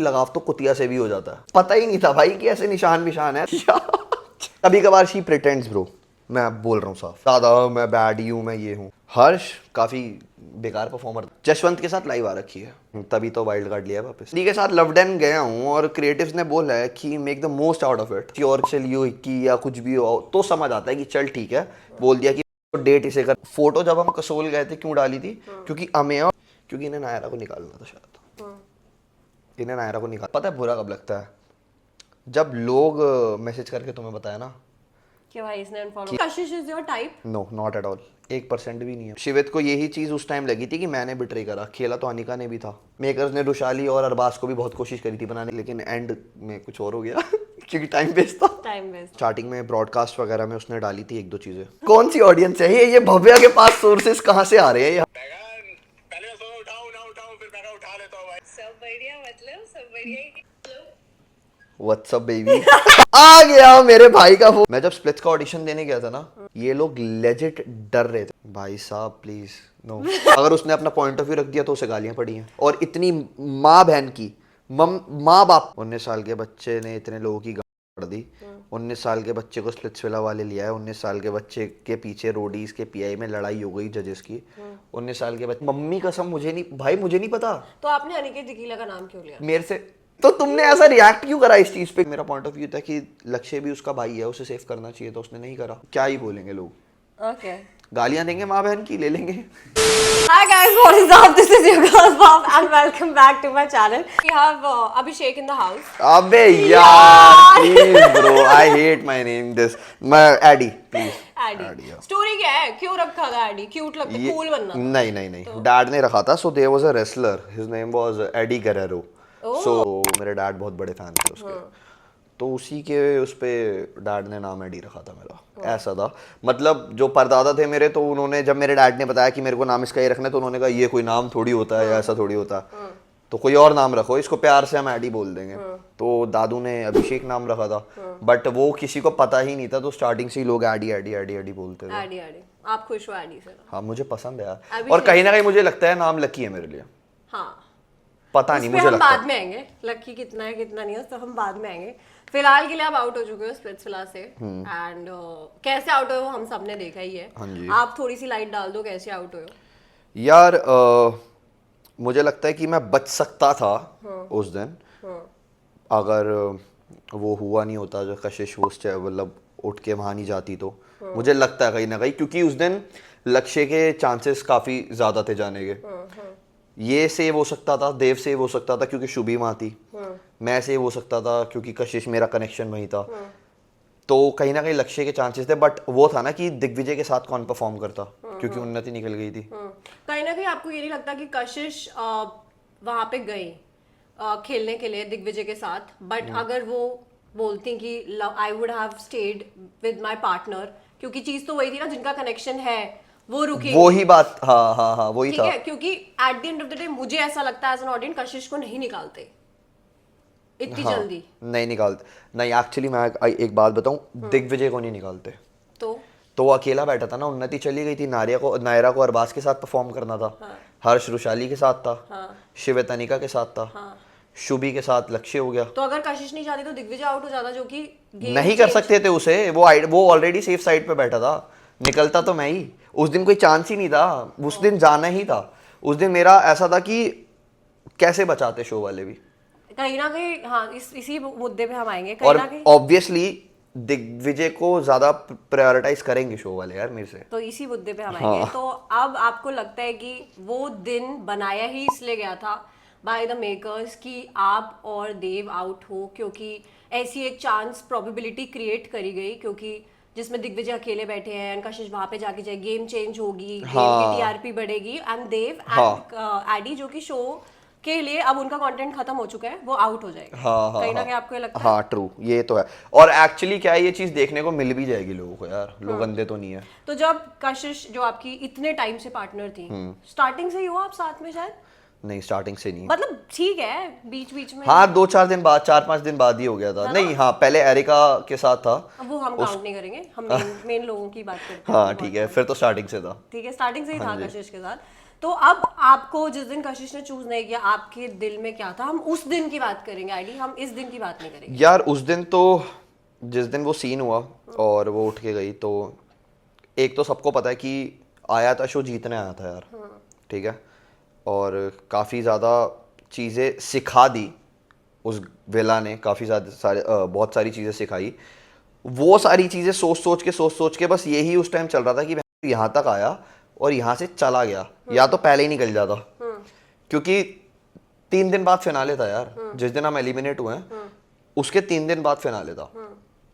लगाव तो कुतिया से भी हो जाता है। पता ही नहीं था भाई कि ऐसे निशान विशान है। कभी कभार शी प्रिटेंड्स ब्रो, मैं बोल रहा हूँ साफ, दादा मैं बैड हूँ, मैं ये हूँ। हर्ष काफी बेकार परफॉर्मर, जशवंत के साथ लाइव आ रखी है, तभी तो वाइल्ड कार्ड लिया वापस। डी के साथ लवडन गया हूँ और क्रिएटिव्स ने बोला है कि make the most out of it, और चलियो की या कुछ भी हो तो समझ आता है कि चल ठीक है, बोल दिया कि डेट इसे कर। फोटो जब हम कसोल गए थे क्यों डाली थी, क्योंकि अमेय, क्योंकि इन्हें नायरा को निकालना था शायद, इन्हें नायरा को निकाल। पता है बुरा कब लगता है, जब लोग मैसेज करके तुम्हें बताया ना कि भाई इसने unfollow. Kashish is your type? No not at all, 1% भी नहीं है। शिवित को यही चीज उस टाइम लगी थी कि मैंने बिट्रे करा, खेला तो अनिका ने भी था। मेकर्स ने रुशाली और अरबाज को भी बहुत कोशिश करी थी बनाने, लेकिन एंड में कुछ और हो गया क्योंकि टाइम वेस्ट था। Time waste. स्टार्टिंग में ब्रॉडकास्ट वगैरह में उसने डाली थी 1-2 चीजें। कौन सी ऑडियंस है ये भव्या के पास सोर्सेस कहाँ से आ रहे हैं? पहले तो उठाओ ना उठाओ, फिर मैं उठा लेता हूँ भाई। सब बढ़िया, मतलब सब बढ़िया। व्हाट्सअप बेबी आ गया मेरे भाई का फोन। मैं जब स्प्लिट्स का ऑडिशन देने गया था ना, ये लोग लेजिट डर रहे थे। भाई साहब प्लीज नो। अगर उसने अपना पॉइंट ऑफ व्यू रख दिया तो उसे गालियां पड़ी हैं। और इतनी माँ बहन की माँ बाप, 19 साल के बच्चे ने इतने लोगों की गाड़ दी। 19 साल के बच्चे को स्प्लिट्सविला वाले लिया है। 19 साल के बच्चे के पीछे रोडीज के पीआई में लड़ाई हो गई जजेस की। 19 साल के बच्चे, मम्मी कसम मुझे नहीं भाई, मुझे नहीं पता। तो आपने अनिकेत टिकीला का नाम क्यों लिया मेरे से तो तुमने ऐसा रिएक्ट क्यों करा इस चीज पे? मेरा पॉइंट ऑफ व्यू था कि लक्ष्य भी उसका भाई है, उसे सेव करना चाहिए, तो उसने नहीं करा। क्या ही बोलेंगे लोग, ओके गालियां देंगे माँ बहन की, ले लेंगे। Hi guys, what is up? This is your girl Bob and welcome back to my channel. We have Abhishek in the house. अबे यार please bro, I hate my name this. मैं एडी प्लीज। Addy. स्टोरी क्या है? क्यों रखा था AD? Cute लगता है, कूल बनना था। नहीं डैड ने रखा था। So there was a wrestler, his name was Eddie Guerrero. So मेरे डैड बहुत बड़े फैन थे उसके, तो उसी के उस पे डैड ने नाम एडी रखा था मेरा। ऐसा था, मतलब जो परदादा थे मेरे, तो उन्होंने जब मेरे डैड ने बताया कि मेरे को नाम इसका ये रखना है, तो उन्होंने कहा ये कोई नाम थोड़ी होता है या ऐसा थोड़ी होता है, तो कोई और नाम रखो, इसको प्यार से हम एडी बोल देंगे। तो दादू ने अभिषेक नाम रखा था, बट वो किसी को पता ही नहीं था, तो स्टार्टिंग से ही लोग एडी एडी एडी एडी बोलते थे। एडी एडी, आप खुश हो एडी से? हाँ मुझे पसंद है यार, और कहीं ना कहीं मुझे लगता है नाम लकी है मेरे लिए। हाँ पता नहीं, मुझे हम लगता बाद में आएंगे लकी कितना है कितना नहीं है, तो हम बाद में आएंगे। फिलहाल के लिए आप आउट हो चुके हो स्प्लिट्सविला से, एंड कैसे आउट हो हम सबने देखा ही है। आप थोड़ी सी लाइट डाल दो, कैसे आउट हो यार? मुझे लगता है कि मैं बच सकता था उस दिन, अगर वो हुआ नहीं होता जो कशिश वो मतलब उठ के वहां नहीं जाती, तो मुझे लगता है कहीं ना कहीं, क्योंकि उस दिन लक्ष्य के चांसेस काफी ज्यादा थे जाने के। ये सेव हो सकता था, देव सेव हो सकता था क्योंकि शुभी वहां थी, मैं सेव हो सकता था क्योंकि कशिश मेरा कनेक्शन वही था, तो कहीं ना कहीं लक्ष्य के चांसेस थे। बट वो था ना कि दिग्विजय के साथ कौन परफॉर्म करता, क्योंकि उन्नति निकल गई थी। कहीं ना कहीं आपको ये नहीं लगता कि कशिश वहां पे गई खेलने के लिए दिग्विजय के साथ, बट अगर वो बोलती कि I would have stayed with my partner, क्योंकि चीज तो वही थी ना, जिनका कनेक्शन है वो रुकी, वो ही बात। हाँ वही था। क्योंकि at the end of the day मुझे ऐसा लगता है एज एन ऑडियंस कशिश को नहीं निकालते इतनी जल्दी। नहीं निकालते, नहीं एक्चुअली मैं एक बात बताऊं, दिग्विजय को नहीं निकालते। तो वो अकेला बैठा था ना, उन्नति चली गई थी, नायरा को अरबाज के साथ परफॉर्म करना था, हर्ष रुशाली के साथ था, शिवेत अनिका के साथ था, शुभी के साथ लक्ष्य हो गया। तो अगर कशिश नहीं चाहती तो दिग्विजय आउट हो जाता, जो कि नहीं कर सकते थे उसे, वो ऑलरेडी सेफ साइड पे बैठा था। निकलता तो मैं ही, उस दिन कोई चांस ही नहीं था, उस दिन जाना ही था। उस दिन मेरा ऐसा था कि कैसे बचाते शो वाले भी, कहीं ना कहीं। हाँ इसी मुद्दे पे हम आएंगे। और ऑब्वियसली दिग्विजय को ज्यादा प्रायोरिटाइज करेंगे शो वाले यार मेरे से, तो इसी मुद्दे पे हम आएंगे। तो अब आपको लगता है कि वो दिन बनाया ही इसलिए गया था बाय द मेकर्स कि आप और देव आउट हो, क्योंकि ऐसी एक चांस प्रोबेबिलिटी क्रिएट करी गई, क्योंकि जिसमें दिग्विजय अकेले बैठे हैं एंड कशिश वहां पे जाके जाए, गेम चेंज होगी, गेम की टीआरपी बढ़ेगी, एंड देव एंड एडी जो कि शो के लिए अब उनका कंटेंट खत्म हो चुका है, वो आउट हो जाएगा। कहीं ना कहीं आपको ये लगता है? हाँ ट्रू, ये तो है। और एक्चुअली क्या है, ये चीज देखने को मिल भी जाएगी लोगों को यार, लोग अंधे तो नहीं है। तो जब कशिश जो आपकी इतने टाइम से पार्टनर थी, स्टार्टिंग से ही हो आप साथ में? शायद नहीं, स्टार्टिंग से नहीं, मतलब ठीक है बीच बीच में। हाँ 2-4 दिन बाद, 4-5 दिन बाद ही हो गया था। नहीं हाँ, पहले एरिका के साथ था, वो हम काउंट नहीं करेंगे, हम मेन लोगों की बात करते हैं। हाँ ठीक है, फिर तो स्टार्टिंग से था। ठीक है, स्टार्टिंग से ही था कशिश के साथ। तो अब आपको जिस दिन कशिश ने चूज नहीं किया, आपके दिल में क्या था? हम उस दिन की बात करेंगे आईडी, हम इस दिन की बात नहीं करेंगे। यार उस दिन तो, जिस दिन वो सीन हुआ और वो उठ के गई, तो एक तो सबको पता है कि आया था, शो जीतने आया था यार, ठीक है, और काफ़ी ज़्यादा चीज़ें सिखा दी उस विला ने, काफ़ी बहुत सारी चीज़ें सिखाई। वो सारी चीज़ें सोच सोच के बस यही उस टाइम चल रहा था कि मैं यहाँ तक आया और यहाँ से चला गया, या तो पहले ही निकल जाता, क्योंकि 3 दिन बाद फिनाले था यार, जिस दिन हम एलिमिनेट हुए हैं उसके 3 दिन बाद फिनाले था।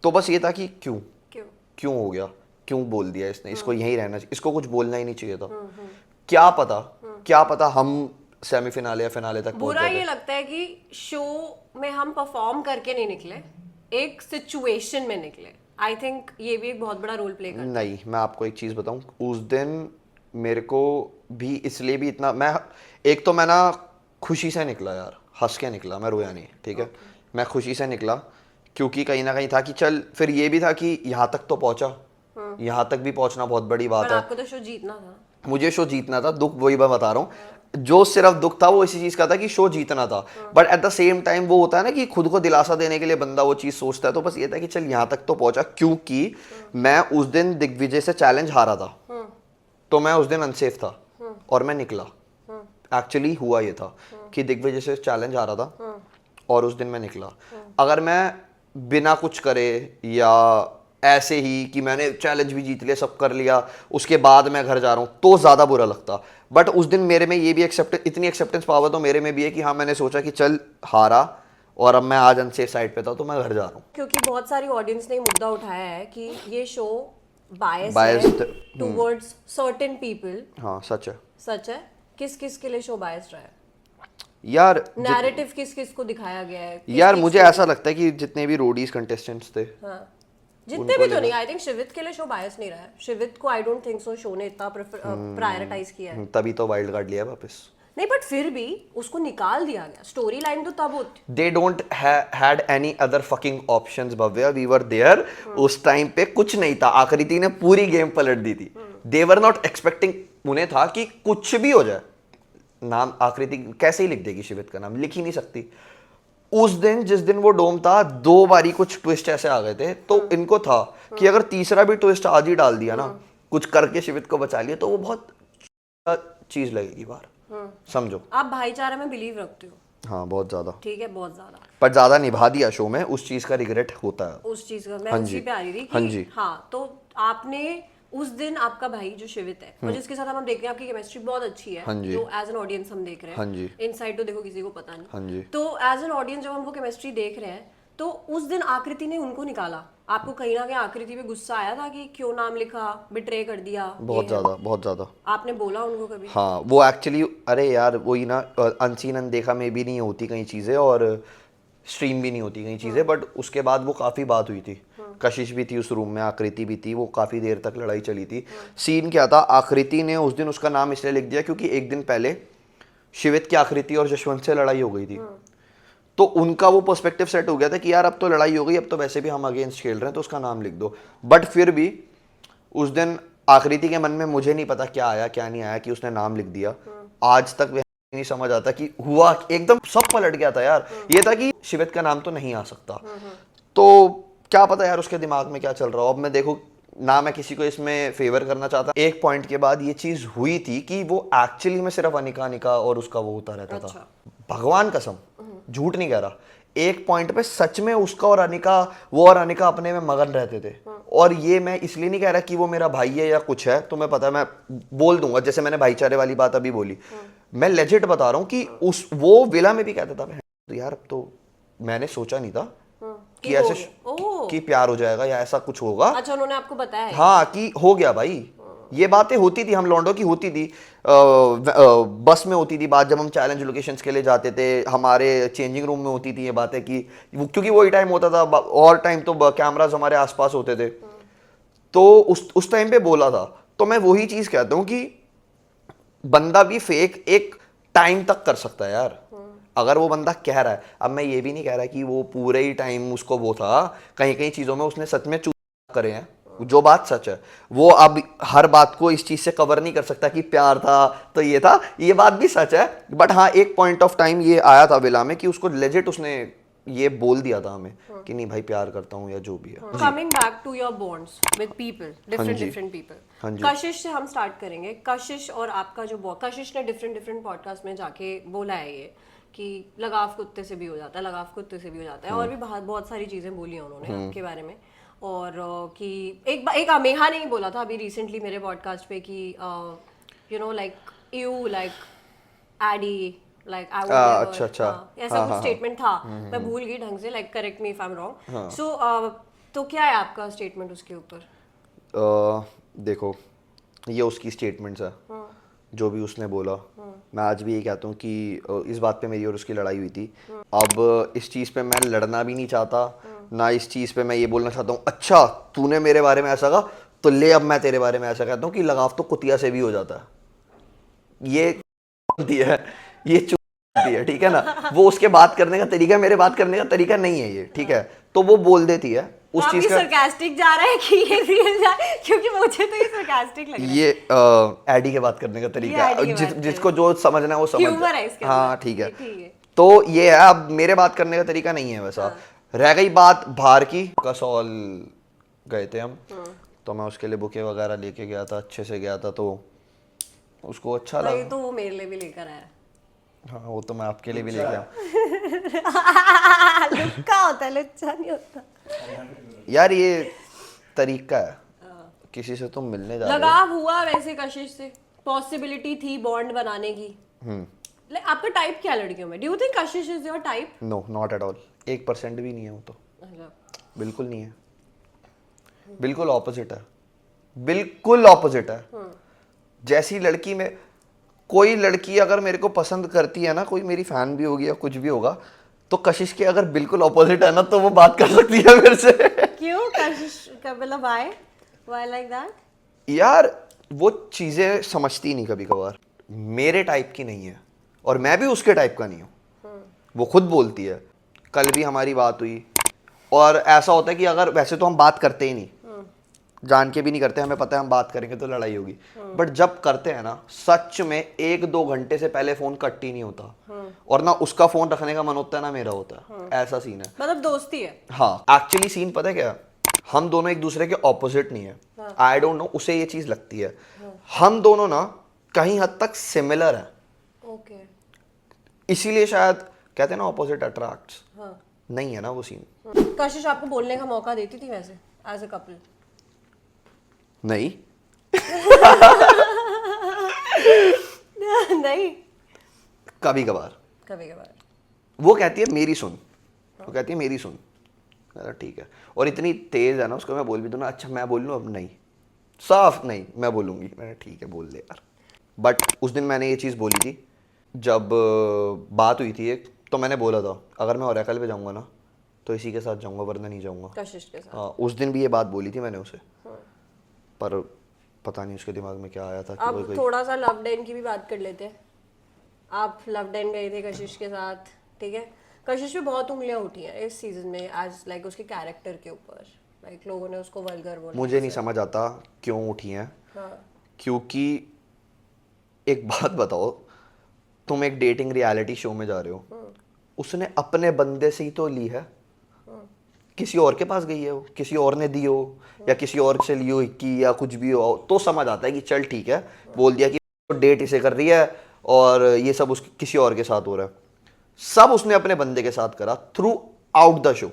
तो बस ये था कि क्यों क्यों क्यों हो गया, क्यों बोल दिया इसने, इसको यहीं रहना चाहिए, इसको कुछ बोलना ही नहीं चाहिए था। क्या पता हम सेमीफिनाले या फिनाले तक पहुंच बुरा जाते। ये लगता है कि शो में हम परफॉर्म करके नहीं निकले, एक सिचुएशन में निकले। आई थिंक ये भी एक बहुत बड़ा रोल प्ले करता है। नहीं, मैं आपको एक चीज़ बताऊं, उस दिन मेरे को भी इसलिए भी इतना, एक तो मैं ना खुशी से निकला यार, हंस के निकला, मैं रोया नहीं, ठीक है, मैं खुशी से निकला, क्योंकि कहीं ना कहीं था कि चल, फिर ये भी था कि यहाँ तक तो पहुंचा, यहाँ तक भी पहुंचना बहुत बड़ी बात पर है। आपको तो शो जीतना था। मुझे शो जीतना था, दुख वही मैं बता रहा हूँ, जो सिर्फ दुख था वो इसी चीज का था कि शो जीतना था, but at the same time वो होता है ना कि खुद को दिलासा देने के लिए बंदा वो चीज सोचता है, तो बस ये था कि चल यहाँ तक तो पहुंचा, क्योंकि मैं उस दिन दिग्विजय से चैलेंज हारा था, तो मैं उस दिन अनसेफ था और मैं निकला। एक्चुअली हुआ ये था कि दिग्विजय से चैलेंज हारा था और उस दिन मैं निकला। अगर मैं बिना कुछ करे या ऐसे ही कि मैंने चैलेंज भी जीत लिया, सब कर लिया, उसके बाद मैं घर जा रहा हूँ, तो ज़्यादा बुरा लगता। बट उस दिन मेरे में ये भी इतनी एक्सेप्टेंस पावर तो मेरे में भी है कि हाँ, मैंने सोचा कि चल हारा और अब मैं आज अनसेफ साइड पे था, तो मैं घर जा रहा हूँ। क्योंकि बहुत सारी ऑडियंस ने मुद्दा उठाया है कि ये शो Biased, बायस्ड है टुवर्ड्स सर्टेन पीपल। हाँ, सच है। सच है? किस किस के लिए शो बायस्ड रहा है? यार नैरेटिव किस किस को दिखाया गया है? यार मुझे ऐसा लगता है कि जितने भी रोडीज कंटेस्टेंट्स थे, हाँ, जितने भी तो नहीं, आई थिंक शिवित के लिए शो बायस नहीं रहा है। शिवित को I don't think so show ने इतना प्रायोरिटाइज किया है। तभी तो वाइल्ड कार्ड लिया वापस। नहीं, बट फिर भी उसको निकाल दिया गया, स्टोरी लाइन तो तब होती। They don't had any other fucking options, Bhavya, we were there। उस टाइम पे कुछ नहीं था, आकृति ने पूरी गेम पलट दी थी। They were not expecting, उन्हें था कि कुछ भी हो जाए, नाम आकृति कैसे ही लिख देगी, शिवित का नाम लिख ही नहीं सकती। उस दिन जिस दिन वो डोम था, 2 बारी कुछ ट्विस्ट ऐसे आ गए थे, तो इनको था कि अगर तीसरा भी ट्विस्ट आज ही डाल दिया ना, कुछ करके शिवित को बचा लिया, तो वो बहुत चीज लगेगी बाहर। समझो, आप भाईचारा में बिलीव रखते हो? हाँ, बहुत ज्यादा। ठीक है, बहुत ज्यादा। पर ज्यादा निभा दिया शो में, उस चीज का रिग्रेट होता है। उस चीज का मैं हाँ उसी जी, पे आ रही थी हाँ कि जी। हाँ, तो आपने उस दिन आपका भाई जो शिवित है और जिसके साथ हम देख रहे हैं, आपकी केमिस्ट्री बहुत अच्छी है, हाँ जी। जो एज एन ऑडियंस हम देख रहे हैं। हाँ जी। इनसाइड तो देखो किसी को पता नहीं। हाँ जी। तो एज एन ऑडियंस जब हम वो केमिस्ट्री देख रहे हैं, तो उस दिन आकृति ने उनको निकाला। आपको कहीं ना कहीं आकृति पे गुस्सा आया था कि क्यों नाम लिखा, बिट्रे कर दिया? बहुत ज्यादा, बहुत ज्यादा। आपने बोला उनको कभी? हाँ, वो एक्चुअली, अरे यार वही ना, अनसीन अनदेखा में भी नहीं होती कई चीजें और स्ट्रीम भी नहीं होती कई चीजें, बट उसके बाद वो काफी बात हुई थी। कशिश भी थी उस रूम में, आकृति भी थी, वो काफी देर तक लड़ाई चली थी। सीन क्या था, आकृति ने उस दिन उसका नाम इसलिए लिख दिया क्योंकि एक दिन पहले शिवित की आकृति और जशवंत से लड़ाई हो गई थी, तो उनका वो पर्सपेक्टिव सेट हो गया था कि यार अब तो लड़ाई हो गई, अब तो वैसे भी हम अगेंस्ट खेल रहे हैं, तो उसका नाम लिख दो। बट फिर भी उस दिन आकृति के मन में, मुझे नहीं पता क्या आया क्या नहीं आया, कि उसने नाम लिख दिया। आज तक वह नहीं समझ आता कि हुआ, एकदम सब पलट गया था यार। ये था कि शिवित का नाम तो नहीं आ सकता, तो क्या पता यार उसके दिमाग में क्या चल रहा हो। अब मैं देखो ना, मैं किसी को इसमें फेवर करना चाहता, एक पॉइंट के बाद ये चीज हुई थी कि वो एक्चुअली में सिर्फ अनिका और उसका वो होता रहता था। भगवान कसम, झूठ नहीं कह रहा, एक पॉइंट पे सच में उसका और अनिका, वो और अनिका अपने में मगन रहते थे। और ये मैं इसलिए नहीं कह रहा कि वो मेरा भाई है या कुछ है, तुम्हें पता है, मैं बोल दूंगा, जैसे मैंने भाईचारे वाली बात अभी बोली, मैं लेजिट बता रहा हूँ कि वो विला में भी कहता था, तो यार अब तो मैंने सोचा नहीं था कि ऐसे कि प्यार हो जाएगा या ऐसा कुछ होगा। अच्छा, उन्होंने आपको बताया? हाँ, कि हो गया भाई। ये बातें होती थी, हम लौंडों की होती थी, बस में होती थी बात, जब हम चैलेंज लोकेशंस के लिए जाते थे, हमारे चेंजिंग रूम में होती थी ये बातें कि क्योंकि वही टाइम होता था, और टाइम तो कैमरास हमारे आसपास होते थे, तो उस टाइम पे बोला था। तो मैं वही चीज कहता हूँ कि बंदा भी फेक एक टाइम तक कर सकता है यार, अगर वो बंदा कह रहा है। अब मैं ये भी नहीं कह रहा कि वो पूरे ही टाइम उसको वो था, कहीं कहीं चीजों में उसने सच में चूक करे हैं, जो बात सच है वो अब हर बात को इस चीज से कवर नहीं कर सकता कि प्यार था तो ये था, ये बात भी सच है। बट हाँ एक पॉइंट ऑफ टाइम ये आया था विला में कि उसको लेजिट उसने ये बोल दिया था हमें कि नहीं भाई प्यार करता हूँ या जो भी है। Coming back to your bonds with people, different different people, Kashish से हम स्टार्ट करेंगे। कशिश और आपका जो कशिश ने डिफरेंट डिफरेंट पॉडकास्ट में जाके बोला है ये कि लगाव कुत्ते से भी हो जाता है, लगाव कुत्ते से भी हो जाता है, और भी बहुत सारी चीजें बोली हैं उन्होंने आपके बारे में। और कि एक अमेहा ने ही बोला था अभी रिसेंटली मेरे पॉडकास्ट पे कि you know like you like Adi like I would अच्छा ऐसा कुछ स्टेटमेंट था, मैं भूल गई ढंग से, like correct me if I am wrong. So तो क्या है आपका स्टेटमेंट उसके ऊपर? देखो ये उसकी स्टेटमेंट्स है, जो भी उसने बोला। मैं आज भी ये कहता हूँ कि इस बात पे मेरी और उसकी लड़ाई हुई थी। अब इस चीज़ पे मैं लड़ना भी नहीं चाहता, ना इस चीज़ पे मैं ये बोलना चाहता हूँ अच्छा तूने मेरे बारे में ऐसा कहा तो ले अब मैं तेरे बारे में ऐसा कहता हूँ कि लगाव तो कुतिया से भी हो जाता है। ये है, ये है, ठीक है ना। वो उसके बात करने का तरीका मेरे बात करने का तरीका नहीं है ये, ठीक है। तो वो बोल देती है उस चीज का। सरकास्टिक जा रहा है कि ये रियल जा रहा है? क्योंकि मुझे तो ये सरकास्टिक लग रहा है। ये एडी के बात करने का तरीका है, जिसको जो समझना है वो समझ। ह्यूमर है इसके अंदर। हाँ ठीक है। तो ये है, अब मेरे बात करने का तरीका नहीं है वैसा। रह गई बात बाहर की, कसौल गए थे हम, तो मैं उसके लिए बुके वगैरह लेके गया था, अच्छे से गया था, तो उसको अच्छा लगा। तो वो मेरे लिए भी लेकर आया। हाँ वो तो मैं आपके लिए भी लेके आया। लुक्का होता है, लुच्चा नहीं होता यार, ये तरीका है, किसी से तुम मिलने जा रहे हो। लगाव हुआ वैसे कशिश से, पॉसिबिलिटी थी बॉन्ड बनाने की। आपका टाइप क्या लड़कियों में? Do you think Kashish is your type? No, not at all. 1% भी नहीं है वो तो, बिल्कुल नहीं है, बिल्कुल ऑपोजिट है, बिल्कुल ऑपोजिट है। जैसी लड़की में, कोई लड़की अगर मेरे को पसंद करती है ना, कोई मेरी फैन भी होगी या कुछ भी होगा, तो कशिश के अगर बिल्कुल ऑपोजिट है ना, तो वो बात कर सकती है मेरे से। क्यों कशिश का मतलब व्हाई लाइक दैट? यार वो चीजें समझती नहीं कभी कभार, मेरे टाइप की नहीं है, और मैं भी उसके टाइप का नहीं हूँ। वो खुद बोलती है, कल भी हमारी बात हुई, और ऐसा होता है कि अगर वैसे तो हम बात करते ही नहीं, जान के भी नहीं करते, हमें पता है हम बात करेंगे तो लड़ाई होगी, बट जब करते हैं ना, सच में 1-2 घंटे से पहले फोन कट ही नहीं होता, और ना उसका फोन रखने का मन होता है ना मेरा होता है। ऐसा सीन है, मतलब दोस्ती है। हाँ एक्चुअली सीन पता है क्या, हम दोनों एक दूसरे के ऑपोजिट नहीं है। आई डोंट नो, उसे ये चीज लगती है। हम दोनों ना कहीं हद तक सिमिलर है, ओके, इसीलिए शायद कहते हैं ना ऑपोजिट अट्रैक्ट्स। नहीं है ना वो सीन। कशिश आपको बोलने का मौका देती थी वैसे एज अ कपल? नहीं। नहीं, कभी कभार कभी-कभार। वो कहती है मेरी सुन, वो कहती है मेरी सुन, ठीक है, और इतनी तेज है ना, उसको मैं बोल भी दूं ना, अच्छा मैं बोल लूं, अब नहीं, साफ नहीं, मैं बोलूंगी, मैंने ठीक है बोल दे यार। बट उस दिन मैंने ये चीज़ बोली थी, जब बात हुई थी एक, तो मैंने बोला था अगर मैं ओरेकल पे जाऊंगा ना तो इसी के साथ जाऊंगा, वरना नहीं जाऊंगा। कशिश के साथ? हाँ, उस दिन भी ये बात बोली थी मैंने उसे, पर पता नहीं उसके दिमाग में क्या आया था कि अब थोड़ा सा लव डेन की भी बात कर लेते हैं। आप लव डेन गए थे कशिश के साथ, ठीक है। कशिश पे बहुत उंगलियां उठी हैं इस सीजन में एज लाइक उसके कैरेक्टर के ऊपर, लाइक लोगों ने उसको वल्गर बोला। मुझे नहीं समझ आता क्यों उठी हैं। क्योंकि एक बात बताओ, तुम एक डेटिंग रियलिटी शो में जा रहे हो, उसने अपने बंदे से ही तो ली है, किसी और के पास गई है, वो किसी और ने दी हो या किसी और से ली हो कि या कुछ भी हो, तो समझ आता है कि चल ठीक है, बोल दिया कि डेट इसे कर रही है और ये सब उसके किसी और के साथ हो रहा है। सब उसने अपने बंदे के साथ करा थ्रू आउट द शो,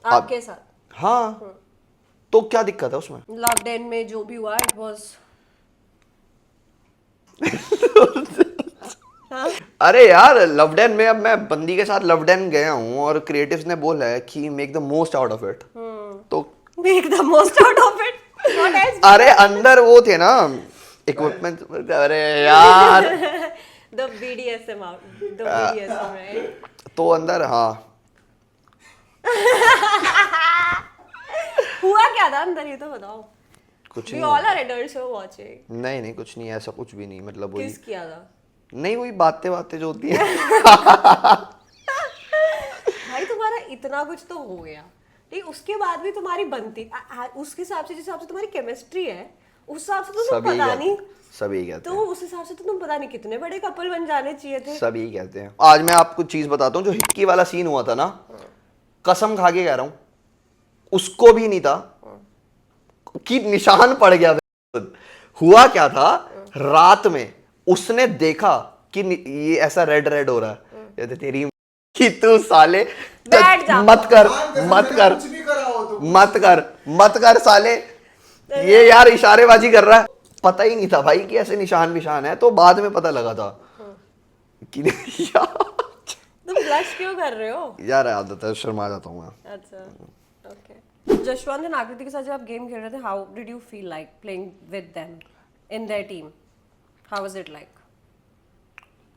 आपके साथ। हाँ, तो क्या दिक्कत है उसमें? लव डेन में जो भी हुआ इट वाज अरे यार, लवडेन में अब मैं बंदी के साथ लवडेन गया हूँ और क्रिएटिव्स ने बोला है कि make the most out of it, तो make the most out of it. What else? अरे अंदर वो थे ना इक्विपमेंट, अरे यार the BDSM out, the BDSM, right? तो अंदर, हाँ हुआ क्या था अंदर, ये तो बताओ। कुछ We नहीं, all are adults who are watching। नहीं कुछ नहीं, ऐसा कुछ भी नहीं, मतलब वही किस किया था? नहीं, वही बातें जो होती हैं। भाई तुम्हारा इतना कुछ तो हो गया, नहीं उसके बाद भी तुम्हारी बनती उसके हिसाब से जिस हिसाब से तुम्हारी केमिस्ट्री है उस हिसाब से तो तुम पता नहीं, सब यही कहते तो हैं। उस हिसाब से तो तुम पता नहीं कितने बड़े कपल बन जाने चाहिए थे। सब यही कहते हैं। आज मैं आपको चीज बताता हूँ, जो हिक्की वाला सीन हुआ था ना, कसम खा के कह रहा हूँ, उसको भी नहीं था कि निशान पड़ गया। हुआ क्या था, रात में उसने देखा कि ये ऐसा रेड रेड हो रहा है, ये तो तेरी कि तू साले बैठ जा। मत कर मत कर कुछ नहीं करा हो तो मत कर साले, ये यार इशारेबाजी कर रहा है। पता ही नहीं था भाई कि ऐसे निशान विशान है, तो बाद में पता लगा था कि तुम ब्लश क्यों कर रहे हो? यार आदत है, शर्मा जाता हूँ मैं। अच्छा ओके। जशवंत एंड आकृति के साथ जब आप गेम खेल रहे थे, how did you feel like playing with them in their team? How was it like?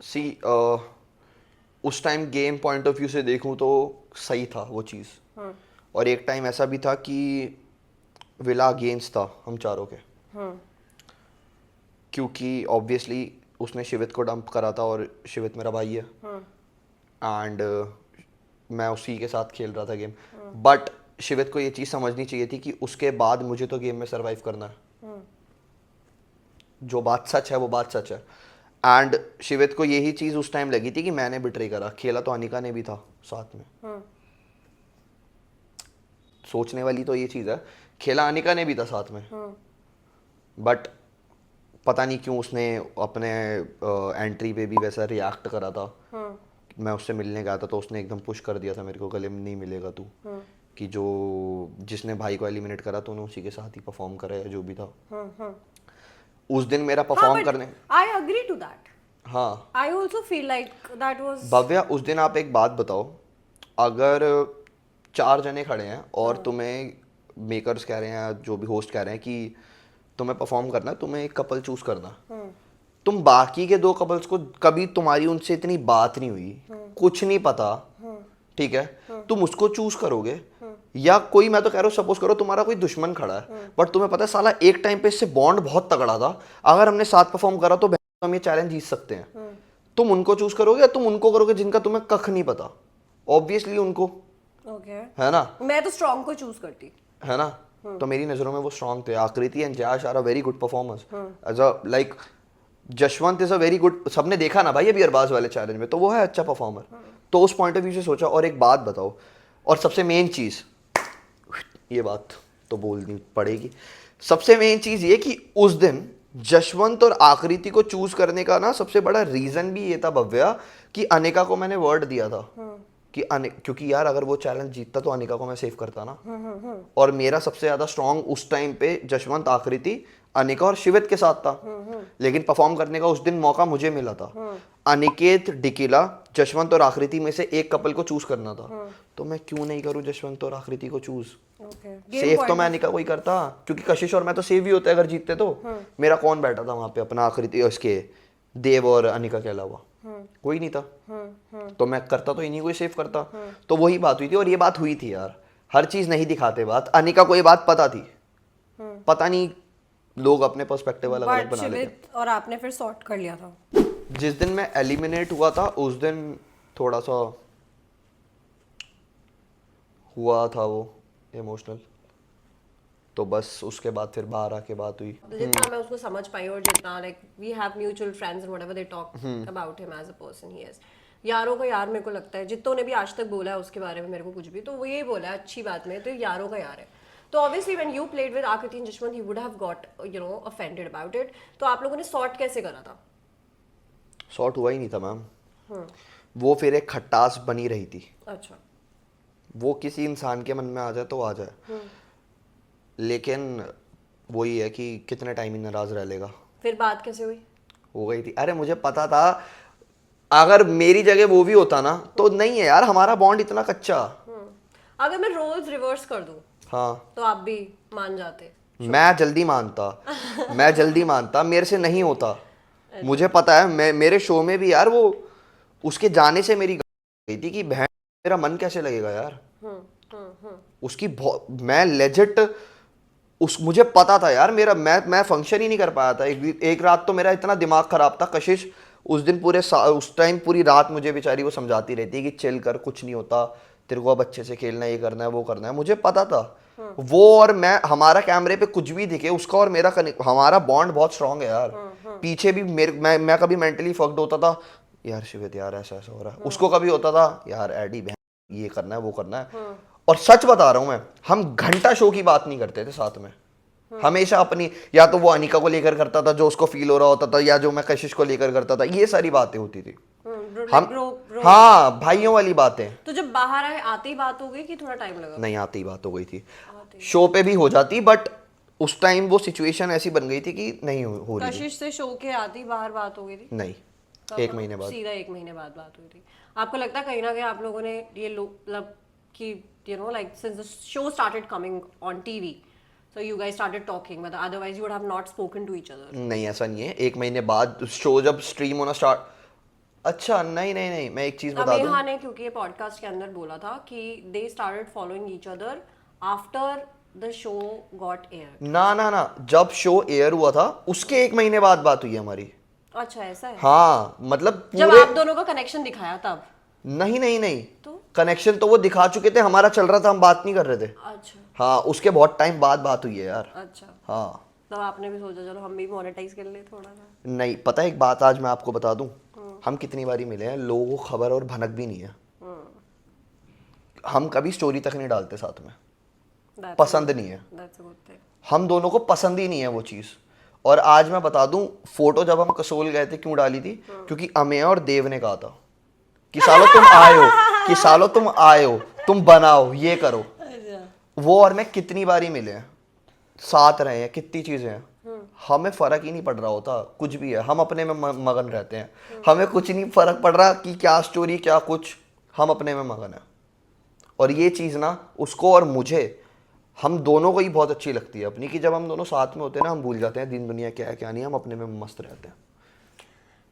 See उस time game point of view से देखूं तो सही था वो चीज़। और एक टाइम ऐसा भी था कि विला अगेंस्ट था हम चारों के, क्योंकि ऑब्वियसली उसने शिवित को डंप करा था और शिवित मेरा भाई है, एंड मैं उसी के साथ खेल रहा था गेम। बट शिवित को ये चीज़ समझनी चाहिए थी कि उसके बाद मुझे तो गेम में सरवाइव करना है। जो बात सच है वो बात सच है। एंड शिवित को यही चीज़ उस टाइम लगी थी कि मैंने बिट्रे करा। खेला तो अनिका ने भी था साथ में। सोचने वाली तो ये चीज़ है, खेला अनिका ने भी था साथ में, बट पता नहीं क्यों उसने अपने एंट्री पे भी वैसा रिएक्ट करा था। मैं उससे मिलने गया था तो उसने एकदम पुश कर दिया था मेरे को, गले में नहीं मिलेगा तू, कि जो जिसने भाई को एलिमिनेट करा तो उन्होंने उसी के साथ ही परफॉर्म करा या जो भी था। उस दिन मेरा परफॉर्म करने, आई एग्री टू दैट। हाँ I also feel like that was Bhavya, उस दिन आप एक बात बताओ, अगर 4 जने खड़े हैं और तुम्हें मेकर्स कह रहे हैं, जो भी होस्ट कह रहे हैं कि तुम्हें परफॉर्म करना है, तुम्हें एक कपल चूज करना, तुम बाकी के 2 कपल्स को कभी तुम्हारी उनसे इतनी बात नहीं हुई, कुछ नहीं पता, ठीक है, तुम उसको चूज करोगे? या कोई, मैं तो कह रहा हूँ सपोज करो तुम्हारा कोई दुश्मन खड़ा है, बट तुम्हें पता है साला एक टाइम पे इससे बॉन्ड बहुत तगड़ा था, अगर हमने साथ परफॉर्म करा तो हम ये चैलेंज जीत सकते हैं, तुम उनको चूज करोगे या तुम उनको करोगे जिनका तुम्हें कख नहीं पता? ऑब्वियसली उनको, ओके है ना? मैं तो स्ट्रॉन्ग को चूज करती, है ना? तो मेरी नजरों में वो स्ट्रॉन्ग थे। Aakriti and Jayash are a very good performers, as a like Jashwant is a very good, सबने देखा ना भाई अभी अरबाज वाले चैलेंज में, तो वो है अच्छा परफॉर्मर। तो उस पॉइंट ऑफ व्यू से सोचा। और एक बात बताओ, और सबसे मेन चीज, ये बात तो बोलनी पड़ेगी, सबसे मेन चीज ये कि उस दिन जशवंत और आकृति को चूज करने का ना सबसे बड़ा रीजन भी ये था भव्या, कि अनिका को मैंने वर्ड दिया था कि क्योंकि यार अगर वो चैलेंज जीतता तो अनिका को मैं सेव करता ना। और मेरा सबसे ज्यादा स्ट्रॉन्ग उस टाइम पे जशवंत, आकृति, अनिका और शिवित के साथ था, लेकिन परफॉर्म करने का उस दिन मौका मुझे मिला था। अनिकेत, डिकिला, जशवंत और आकृति में से एक कपल को चूज करना था, तो मैं क्यों नहीं करूं जशवंत और आकृति को चूज? सेव तो मैं अनिका को ही करता, क्योंकि कशिश और मैं तो सेव ही होते अगर जीतते तो। मेरा कौन बैठा था वहां पे अपना आकृति, उसके देव और अनिका के अलावा कोई नहीं था, तो मैं करता तो इन्हीं को ही सेव करता। तो वही बात हुई थी, और ये बात हुई थी यार, हर चीज नहीं दिखाते बात। अनिका को ये बात पता थी, पता नहीं लोग अपने पर्सपेक्टिव अलग अलग बना लेते हैं। और आपने फिर सॉर्ट कर लिया था। जिस दिन मैं एलिमिनेट हुआ था उस दिन थोड़ा सा हुआ था वो इमोशनल, तो बस उसके बाद फिर बाहर आके बात हुई। जितना मैं उसको समझ पाई और जितना like we have mutual friends and whatever they talk about him as a person he is, यारों का यार मेरे को लगता है, जितनों ने भी आज तक बोला है उसके बारे में मेरे को कुछ भी, तो वो ये बोला है अच्छी बात में, तो यारों का यार है। तो obviously when you played with Aakriti and Jashwant he would have got you know offended about it. तो आप लोगों ने सॉर्ट कैसे करा था? सॉर्ट हुआ ही नहीं था मैम, वो फिर एक खटास बनी रही थी। अच्छा, वो किसी इंसान के मन में आ जाए तो आ जाए, लेकिन वही है कि कितने टाइम ही नाराज रह लेगा। फिर बात कैसे हुई? हो गई थी। अरे मुझे पता था, अगर मेरी जगह वो भी होता ना तो नहीं है यार, हमारा बॉन्ड इतना कच्चा। अगर मैं रोल्स रिवर्स कर दूं, हाँ, तो आप भी मान जाते? मैं जल्दी मानता, मेरे से नहीं होता। मुझे पता है, मेरे शो में भी यार वो उसके जाने से मेरी गई थी कि बहन मेरा मन कैसे लगेगा यार। उसकी मैं लेजिट मुझे पता था यार, मेरा मैं फंक्शन ही नहीं कर पाया था। एक रात तो मेरा इतना दिमाग खराब था। कशिश उस दिन उस टाइम पूरी रात मुझे बेचारी वो समझाती रहती है कि चिल कर, कुछ नहीं होता, तेरे को अब अच्छे से खेलना है, ये करना है, वो करना है, मुझे पता था। वो और मैं, हमारा कैमरे पे कुछ भी दिखे, उसका और मेरा हमारा बॉन्ड बहुत स्ट्रांग है यार। पीछे भी मैं कभी मेंटली फक्ड होता था, यार शिवित यार ऐसा ऐसा हो रहा है, उसको कभी होता था यार एडी बहन ये करना है वो करना है। और सच बता रहा हूं मैं, हम घंटा शो की बात नहीं करते थे साथ में, हमेशा अपनी, या तो वो अनिका को लेकर करता था जो उसको फील हो रहा होता था, या जो मैं कशिश को लेकर करता था, ये सारी बातें होती थी हम। हाँ, भाइयों वाली बातें। तो जब बाहर आए आते ही बात हो गई कि थोड़ा टाइम लगा? नहीं, आते ही बात हो गई थी, शो पे भी हो जाती, बट उस टाइम वो सिचुएशन ऐसी बन गई थी कि नहीं हो रही थी। कशिश से शो के आते ही बाहर बात हो गई थी? नहीं, तब 1 महीने बाद। सीधा 1 महीने बाद बात हुई थी। आपको लगता है कहीं ना कहीं आप लोगों ने ये मतलब कि you know like since the show started coming on TV, so you guys started talking, मतलब otherwise you would have not spoken to each other? नहीं, ऐसा नहीं है, 1 महीने बाद शो जब स्ट्रीम होना स्टार्ट। अच्छा, नहीं नहीं नहीं, मैं एक चीज बता दूं। अमेहा ने क्योंकि ये पॉडकास्ट के अंदर बोला था कि they started following each other after the show got air. ना ना ना, जब शो एयर हुआ था उसके 1 महीने बाद बात हुई है हमारी। अच्छा, ऐसा है? हाँ, मतलब जब पूरे। आप दोनों का कनेक्शन दिखाया तब? नहीं नहीं नहीं, तो कनेक्शन तो वो दिखा चुके थे, हमारा चल रहा था, हम बात नहीं कर रहे थे। अच्छा हाँ, उसके बहुत टाइम बाद बात हुई है यार। अच्छा, हाँ। तो आपने भी सोचा चलो हम भी मोनेटाइज कर ले थोड़ा सा? नहीं, पता है एक बात आज मैं आपको बता दूं, हम कितनी बारी मिले हैं, लोगों को खबर और भनक भी नहीं है। हम कभी स्टोरी तक नहीं डालते साथ में, पसंद नहीं है, That's a good thing. हम दोनों को पसंद ही नहीं है वो चीज़। और आज मैं बता दूं, फोटो जब हम कसोल गए थे क्यों डाली थी, क्योंकि अमेय और देव ने कहा था कि सालो तुम आए हो, कि सालो तुम आए हो, तुम बनाओ, ये करो। वो और मैं कितनी बारी मिले हैं, साथ रहे हैं, कितनी चीजें हैं, हमें फर्क ही नहीं पड़ रहा होता कुछ भी है, हम अपने में मगन रहते हैं, हमें कुछ नहीं फर्क पड़ रहा कि क्या स्टोरी क्या कुछ, हम अपने में मगन है। और ये चीज़ ना उसको और मुझे, हम दोनों को ही बहुत अच्छी लगती है अपनी, कि जब हम दोनों साथ में होते हैं ना, हम भूल जाते हैं दिन दुनिया क्या है क्या नहीं, हम अपने में मस्त रहते हैं।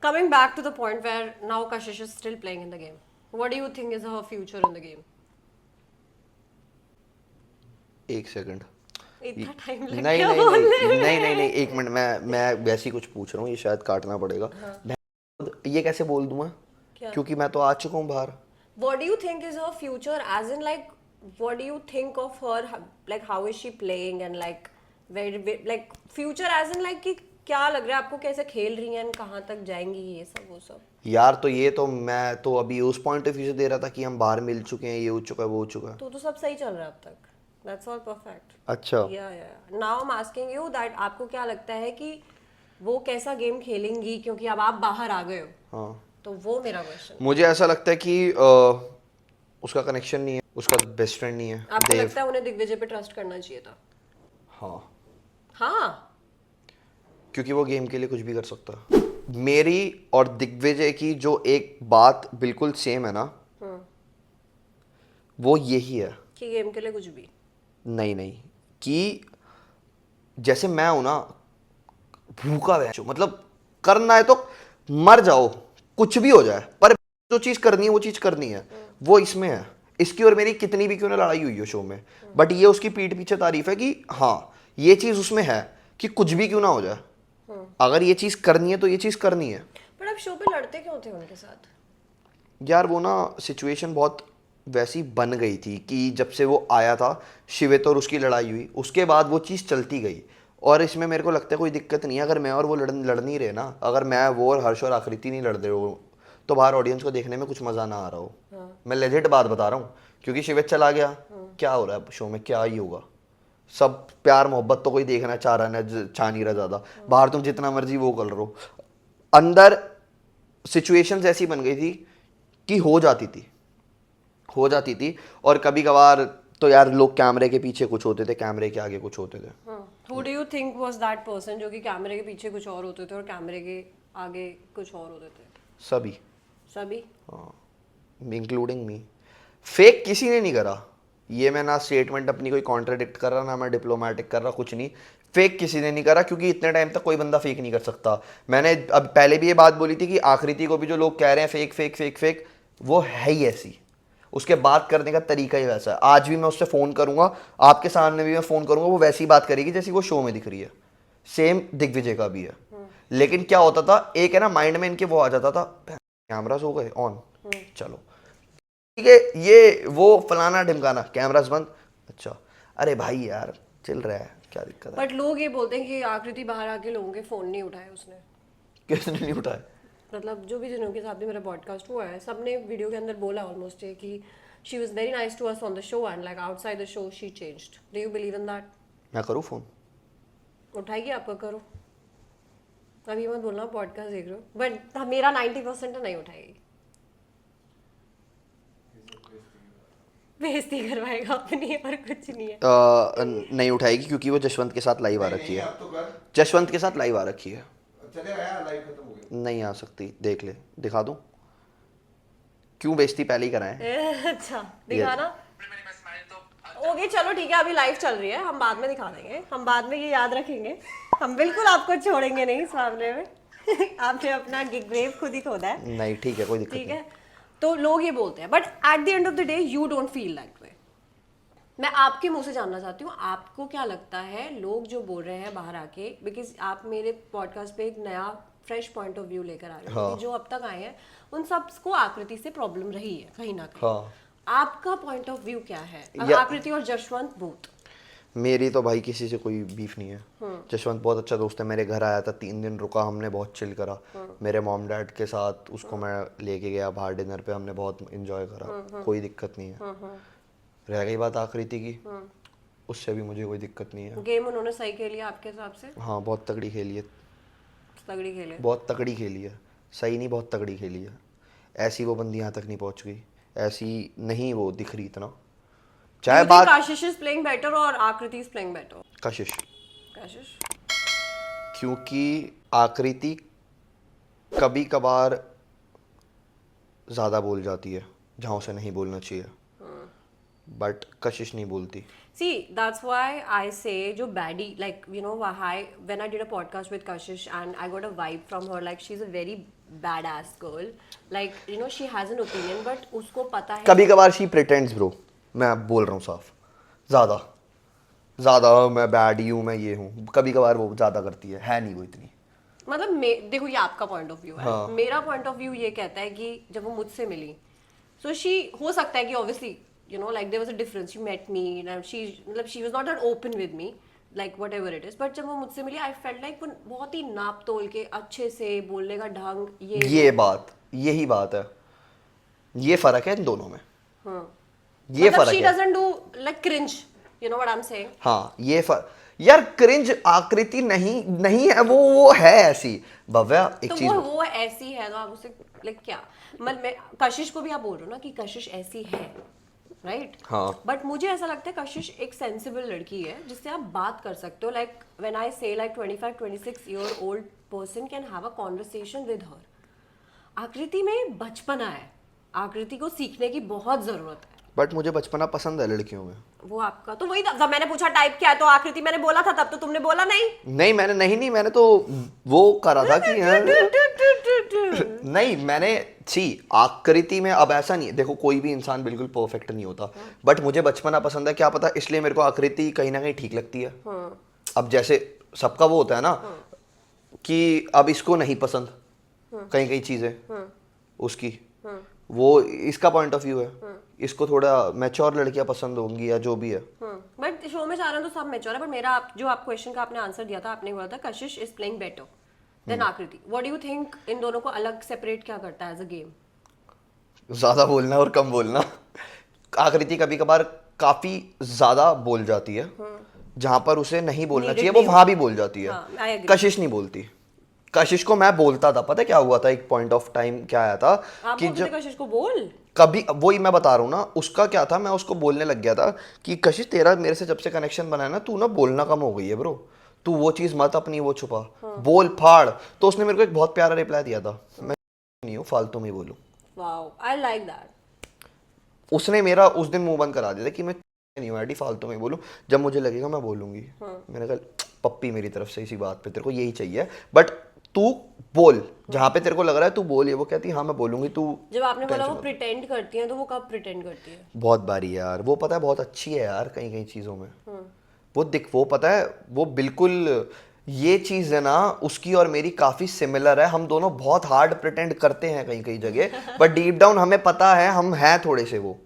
Coming back to the point where now Kashish is still playing in the game, what do you think is her future in the game? एक सेकंड, इतना टाइम लग नहीं गया नहीं बोलने नहीं में। नहीं नहीं नहीं, एक मिनट, मैं वैसे ही कुछ पूछ रहा हूँ, ये शायद काटना पड़ेगा। ये कैसे बोल दूँ मैं, क्या? क्योंकि मैं तो आ चुका हूँ बाहर। What do you think is her future, as in like what do you think of her, like how is she playing and like like future as in like कि क्या लग रहा है आपको, कैसे खेल रही हैं, कहाँ तक जाएंगी, ये सब वो सब? यार तो ये तो मैं तो अभी उस पॉइंट ऑफ व्यू से दे रहा था कि हम बाहर मिल चुके हैं, ये हो चुका है वो हो चुका है। तो सब सही चल रहा है अब तक? That's all perfect. अच्छा, Yeah. Now I'm asking you that आपको क्या लगता है कि वो कैसा गेम खेलेंगी, क्योंकि अब आप बाहर आ गए हो। हाँ, तो वो मेरा क्वेश्चन। मुझे ऐसा लगता है कि उसका कनेक्शन नहीं है, उसका बेस्ट फ्रेंड नहीं है आपको देव। लगता है उन्हें दिग्विजय पे ट्रस्ट करना चाहिए था? हाँ, हाँ, क्योंकि वो गेम के लिए कुछ भी कर सकता है। मेरी और दिग्विजय की जो एक बात बिल्कुल सेम है ना, वो यही है कि गेम के लिए कुछ भी नहीं नहीं, कि जैसे मैं हूं ना भूखा वैसे, मतलब करना है तो मर जाओ, कुछ भी हो जाए, पर जो चीज करनी है वो चीज करनी है, वो इसमें है। इसकी और मेरी कितनी भी क्यों ना लड़ाई हुई हो शो में, बट ये उसकी पीठ पीछे तारीफ है कि हाँ ये चीज उसमें है कि कुछ भी क्यों ना हो जाए, अगर ये चीज करनी है तो ये चीज करनी है। पर आप शो पे लड़ते क्यों थे उनके साथ? यार वो ना सिचुएशन बहुत वैसी बन गई थी कि जब से वो आया था, शिवित और उसकी लड़ाई हुई, उसके बाद वो चीज़ चलती गई। और इसमें मेरे को लगता है कोई दिक्कत नहीं है, अगर मैं और वो लड़ नहीं रहे ना, अगर मैं वो और हर्ष और आकृति नहीं लड़ रहे हो, तो बाहर ऑडियंस को देखने में कुछ मज़ा ना आ रहा हो। मैं लेजिट बात बता रहा हूँ, क्योंकि शिवित चला गया, क्या हो रहा है शो में, क्या ही होगा, सब प्यार मोहब्बत तो कोई देखना चाह रहा है, चाह नहीं रहा ज़्यादा, बाहर तुम जितना मर्जी वो कर लो, अंदर सिचुएशंस ऐसी बन गई थी कि हो जाती थी। और कभी कभार तो यार लोग कैमरे के पीछे कुछ होते थे, कैमरे के आगे कुछ होते थे। Who do you think was that person जो कि कैमरे के पीछे कुछ और होते थे और कैमरे के आगे कुछ और होते थे? सभी? हाँ, इंक्लूडिंग मी। फेक किसी ने नहीं करा, ये मैं ना स्टेटमेंट अपनी कोई कॉन्ट्राडिक्ट कर रहा, ना मैं डिप्लोमेटिक कर रहा, कुछ नहीं, फेक किसी ने नहीं करा, क्योंकि इतने टाइम तक कोई बंदा फेक नहीं कर सकता। मैंने अब पहले भी ये बात बोली थी कि आकृति को भी जो लोग कह रहे हैं फेक फेक फेक फेक, वो है ही ऐसी, उसके बात करने का तरीका ही वैसा है। आज भी मैं उससे फ़ोन करूंगा, आपके सामने भी मैं फ़ोन करूंगा, वो वैसी बात करेगी जैसी वो शो में दिख रही है। सेम दिग्विजय का भी है। लेकिन क्या होता था, एक है ना माइंड में इनके वो आ जाता था, कैमरास हो गए ऑन, चलो ठीक है ये वो फलाना ढिमकाना, कैमरास बंद, अच्छा अरे भाई यार चल रहा है, क्या दिक्कत है? बट लोग ये बोलते हैं कि आकृति बाहर आके लोगों के फोन नहीं उठाए उसने। किसने नहीं उठाया? मतलब जो भी जिनों के साथ भी मेरा पॉडकास्ट हुआ है, सबने वीडियो के अंदर बोला ऑलमोस्ट है कि she was very nice to us on the show and like outside the show she changed. Do you believe in that? मैं करूँ फोन? उठाइए, आपका करो। अब ये मत बोलना पॉडकास्ट देख रहे हो, बट मेरा 90% तो नहीं उठाएगी। बेइज्जती करवाएगा अपनी और कुछ नहीं है। नहीं उठाएगी क्योंकि वो जशवंत के साथ लाइव आ रखी है। जशवंत के साथ लाइव आ रखी है। चले आया, लाइव खत्म हो गया। नहीं आ सकती, देख ले, दिखा दूं? क्यों बेइज्जती पहले ही कराएं? अच्छा दिखाना। ओके चलो ठीक है, अभी लाइव चल रही है, हम बाद में दिखा देंगे, हम बाद में ये याद रखेंगे, हम बिल्कुल आपको छोड़ेंगे नहीं इस मामले में। आपने अपना ग्रेव खुद ही खोदा है। नहीं ठीक है, कोई दिक्कत ठीक नहीं। है, तो लोग ये बोलते हैं, but at the end of the day you don't feel that way. मैं आपके मुंह से जानना चाहती हूँ, आपको क्या लगता है लोग जो बोल रहे हैं बाहर आके, बिकॉज आप मेरे पॉडकास्ट पे एक नया फ्रेश पॉइंट ऑफ व्यू लेकर आ रहे हो, कि जो अब तक आए हैं उन सबको आकृति से प्रॉब्लम रही है कहीं ना कहीं। हाँ। आपका पॉइंट ऑफ व्यू क्या है? आकृति और जशवंत बोथ। मेरी तो भाई किसी से कोई बीफ नहीं है। जशवंत बहुत अच्छा दोस्त है, मेरे घर आया था, 3 दिन रुका, हमने बहुत चिल करा। मेरे मॉम डैड के साथ उसको मैं लेके गया बाहर डिनर पे, हमने बहुत एंजॉय करा, कोई दिक्कत नहीं है। रह गई बात आकृति की, उससे भी मुझे कोई दिक्कत नहीं है। गेम उन्होंने सही खेली आपके हिसाब से? हाँ बहुत तगड़ी खेली है। तगड़ी खेले? बहुत तगड़ी खेली है, सही नहीं बहुत तगड़ी खेली है। ऐसी वो बंदी यहाँ तक नहीं पहुँच गई, ऐसी नहीं वो दिख रही इतना। चाहे बात काशिश इज प्लेइंग बेटर और आकृति इज प्लेइंग बेटर? कशिश। काशिश क्योंकि आकृति कभी कभार ज़्यादा बोल जाती है जहाँ उसे नहीं बोलना चाहिए, बट कशिश नहीं बोलती। See, that's why I say जो baddie, like you know, when I did a podcast with Kashish and I got a vibe from her, like she's a very badass girl, like you know she has an opinion, but उसको पता है कभी कभार she pretends bro, मैं बोल रहा हूँ साफ, ज़्यादा ज़्यादा मैं बैडी हूँ, मैं ये हूँ, कभी कभार वो ज़्यादा करती है नहीं वो इतनी। मतलब देखो ये आपका पॉइंट ऑफ व्यू है। हाँ। मेरा पॉइंट ऑफ व्यू ये कहता है कि जब वो मुझसे मिली, so she हो सकता है कि obviously you know like there was a difference, she met me and she was not that open with me like whatever it is, but जब वो मुझसे मिली I felt like वो बहुत ही नाप तोल के अच्छे से बोलने का ढंग, ये बात, यही बात है, ये फर्क है इन दोनों में। ये मतलब फर्क she है। doesn't do like cringe, you know what I'm saying? हाँ ये यार क्रिंज आकृति नहीं है, वो है ऐसी। भव्या एक तो चीज वो ऐसी है, तो आप उसे like क्या, मतलब मैं कशिश को भी आप बोल रहे हो ना कि कशिश ऐसी है, राइट? हाँ। बट मुझे ऐसा लगता है कशिश एक सेंसिबल लड़की है जिससे आप बात कर सकते हो, लाइक व्हेन आई से like 25-26 year old person can have a conversation with her. आकृति में बचपना है, आकृति को सीखने की बहुत जरूरत है। बट मुझे बचपना पसंद है लड़कियों में। वो आपका तो वही था, जब मैंने पूछा टाइप क्या है तो आकृति मैंने बोला था, तब तो तुमने बोला नहीं। मैंने नहीं मैंने तो वो करा था कि नहीं मैंने आकृति में, अब ऐसा नहीं है, देखो कोई भी इंसान बिल्कुल परफेक्ट नहीं होता, बट मुझे बचपना पसंद है, क्या पता इसलिए मेरे को आकृति कहीं ना कहीं ठीक लगती है। अब जैसे सबका वो होता है ना कि अब इसको नहीं पसंद कई चीजें उसकी, वो इसका पॉइंट ऑफ व्यू है, इसको थोड़ा मैच्योर लड़कियां पसंद होंगी या जो भी है। बट शो में सारा तो सब मैच्योर है, पर मेरा जो आप क्वेश्चन का आपने आंसर दिया था, आपने बोला था कशिश इज प्लेइंग बेटर देन आकृति। व्हाट डू यू थिंक, इन दोनों को अलग सेपरेट क्या करता है एज अ गेम? ज्यादा बोलना और कम बोलना। आकृति कभी कभार काफी ज्यादा बोल जाती है, जहां पर उसे नहीं बोलना चाहिए वो वहां भी बोल जाती है। कशिश नहीं बोलती। कशिश को मैं बोलता था, पता क्या हुआ था, एक पॉइंट ऑफ टाइम क्या आया था कि जब कशिश को बोल, कभी वही मैं बता रहा हूँ ना, उसका क्या था, मैं उसको बोलने लग गया था कि कशिश तेरा मेरे से जब से कनेक्शन बना है ना, तू ना बोलना कम हो गई है ब्रो, तू वो चीज मत अपनी वो छुपा, बोल फाड़। तो उसने मेरे को एक बहुत प्यारा रिप्लाई दिया था, मैं नहीं हूँ फालतू में बोलूँ। Wow, I like that. उसने मेरा उस दिन मुंह बंद करा दिया था कि मैं नहीं हूँ एडी फालतू में बोलूँ, जब मुझे लगेगा मैं बोलूंगी। मैंने कहा पप्पी मेरी तरफ से इसी बात पे, तेरे को यही चाहिए, बट तू बोल जहाँ पे तेरे को लग रहा है, तू बोल। ये वो कहती है हाँ मैं बोलूंगी, तू। जब आपने बोला वो प्रिटेंड करती है, तो वो कब प्रिटेंड करती है? बहुत बारी यार, वो पता है बहुत अच्छी है यार कई चीजों में, वो पता है वो बिल्कुल ये चीज है ना उसकी और मेरी काफी सिमिलर है। हम दोनों बहुत हार्ड प्रिटेंड करते हैं कहीं कहीं जगह, बट डीप डाउन हमें पता है हम हैं थोड़े से वो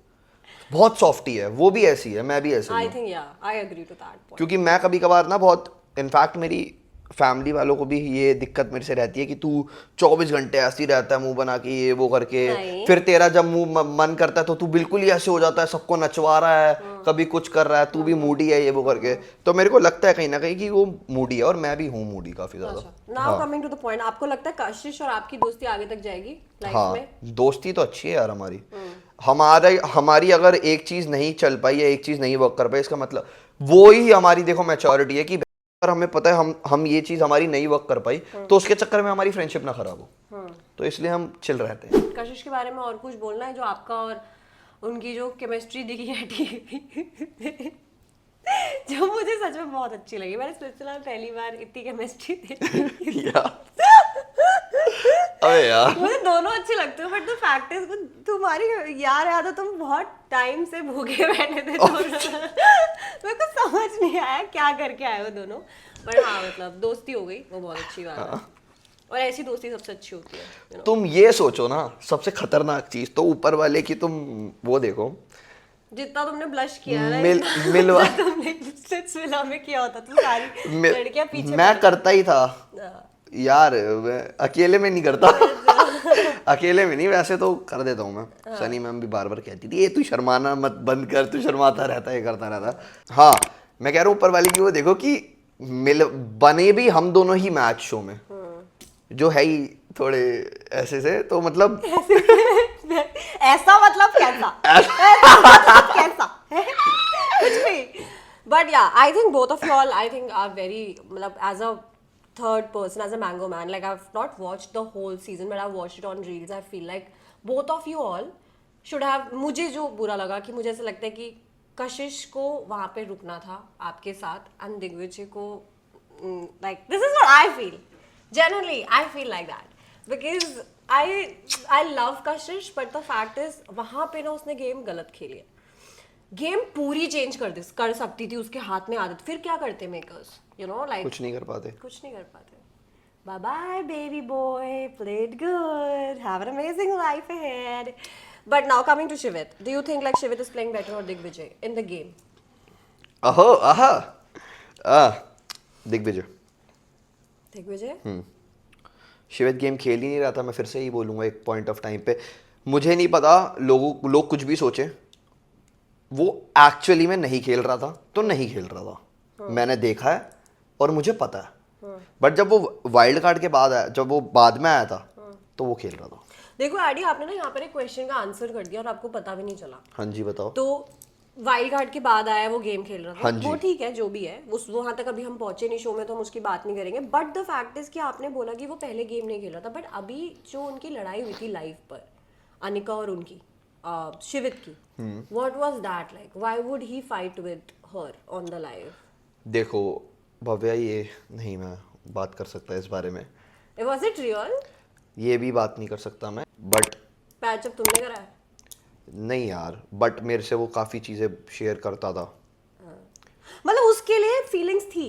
बहुत सॉफ्टी है, वो भी ऐसी है, मैं भी ऐसे ही आई हूँ। थिंक या I agree to that point. क्योंकि मैं कभी कभार ना बहुत, इनफैक्ट मेरी फैमिली वालों को भी ये दिक्कत मेरे से रहती है कि तू 24 घंटे ऐसे ही रहता है मुंह बना के ये वो करके, नहीं। फिर तेरा जब मुंह मन करता है तो तू बिल्कुल ही ऐसे हो जाता है, सबको नचवा रहा है, कभी कुछ कर रहा है, तू भी मूडी है ये वो करके। तो मेरे को लगता है कहीं ना कहीं कि वो मूडी है और मैं भी हूँ मूडी काफी ज्यादा। Now coming to the point, आपको लगता है कशिश और आपकी दोस्ती आगे तक जाएगी लाइफ हाँ, में? दोस्ती तो अच्छी है यार हमारी। हमारी अगर एक चीज नहीं चल पाई या एक चीज नहीं वर्क कर पाई, इसका मतलब वो ही हमारी देखो मैच्योरिटी है कि अगर हमें पता है हम ये चीज हमारी नहीं वर्क कर पाई तो उसके चक्कर में हमारी फ्रेंडशिप ना खराब हो, तो इसलिए हम चिल रहते हैं। कशिश के बारे में और कुछ बोलना है जो आपका और उनकी जो केमिस्ट्री दिखी है टीवी जो मुझे सच में बहुत अच्छी लगी। मैंने स्विट्जरलैंड में पहली बार इतनी केमिस्ट्री देखी। अबे यार मुझे दोनों अच्छे लगते हो, बट द फैक्ट इज तुम्हारी यार याद है तुम बहुत टाइम से भूखे बैठे थे दोनों। मेरे को समझ नहीं आया क्या करके आए हो दोनों, पर हाँ मतलब दोस्ती हो गई, वो बहुत अच्छी बात है। और ऐसी दोस्ती सबसे अच्छी होती है you know? तुम ये सोचो ना, सबसे खतरनाक चीज तो ऊपर वाले की, तुम वो देखो जितना तुमने ब्लश किया है ना, मिलवा तुमने सिलसिला में किया होता, तुम सारी लड़कियां पीछे मैं करता ही था यार, अकेले में नहीं करता अकेले में नहीं, वैसे तो कर देता हूँ मैं। सनी मैम भी बार बार कहती थी ये तू शर्माना मत बंद कर, तू शर्माता रहता है, ये करता रहता। हाँ मैं कह रहा हूँ ऊपर वाली की वो देखो कि बने भी हम दोनों ही मैच शो में, जो है ही थोड़े ऐसे से, तो मतलब ऐसा मतलब कैसा ऐसा मतलब कैसा कुछ भी। But yeah I think both of you all I think are very, मतलब as a third person, as a mango man, like I've not watched the whole season but I've watched it on reels. I feel like both of you all should have, मुझे जो बुरा लगा कि मुझे ऐसा लगता है कि कशिश को वहाँ पे रुकना था आपके साथ, and दिग्विजय को like this is what I feel. Generally I feel like that because I love Kashish, but the fact is वहाँ पे ना उसने गेम गलत खेली है। गेम पूरी चेंज कर सकती थी उसके हाथ में आदत, फिर क्या करते मेकर्स, यू नो लाइक कुछ नहीं कर पाते, कुछ नहीं कर पाते। Bye bye baby boy, played good, have an amazing life ahead. But now coming to Shivit, do you think like Shivit is playing better or Digvijay in the game? अहो आहा दिग्विजय। दिग्विजय शिवित गेम खेल ही नहीं रहा था, मैं फिर से ही बोलूंगा एक पॉइंट ऑफ टाइम पे। मुझे नहीं पता लोग कुछ भी सोचे, वो एक्चुअली में नहीं खेल रहा था तो नहीं खेल रहा था। मैंने देखा है और मुझे पता है, बट जब वो वाइल्ड कार्ड के बाद आया, जब वो बाद में आया था तो वो खेल रहा था। देखो एडी, आपने ना यहाँ पर एक क्वेश्चन का आंसर कर दिया और आपको पता भी नहीं चला। हाँ जी बताओ। तो वाइल्ड कार्ड के बाद आया, वो गेम खेल रहा था, हाँ जी। वो ठीक है जो भी है, उस वहां तक अभी हम पहुंचे नहीं शो में तो हम उसकी बात नहीं करेंगे। बट द फैक्ट इज कि आपने बोला कि वो पहले गेम नहीं खेल रहा था, बट अभी जो उनकी लड़ाई हुई थी लाइव पर अनिका और उनकी शिवित की, what was that like? Why would he fight with her on the live? देखो भव्या, ये नहीं मैं बात कर सकता इस बारे में। Was it real? ये भी बात नहीं कर सकता मैं, बट पैचअप तुमने करा है? नहीं यार, बट मेरे से वो काफ़ी चीज़ें शेयर करता था। मतलब उसके लिए फीलिंग्स थी,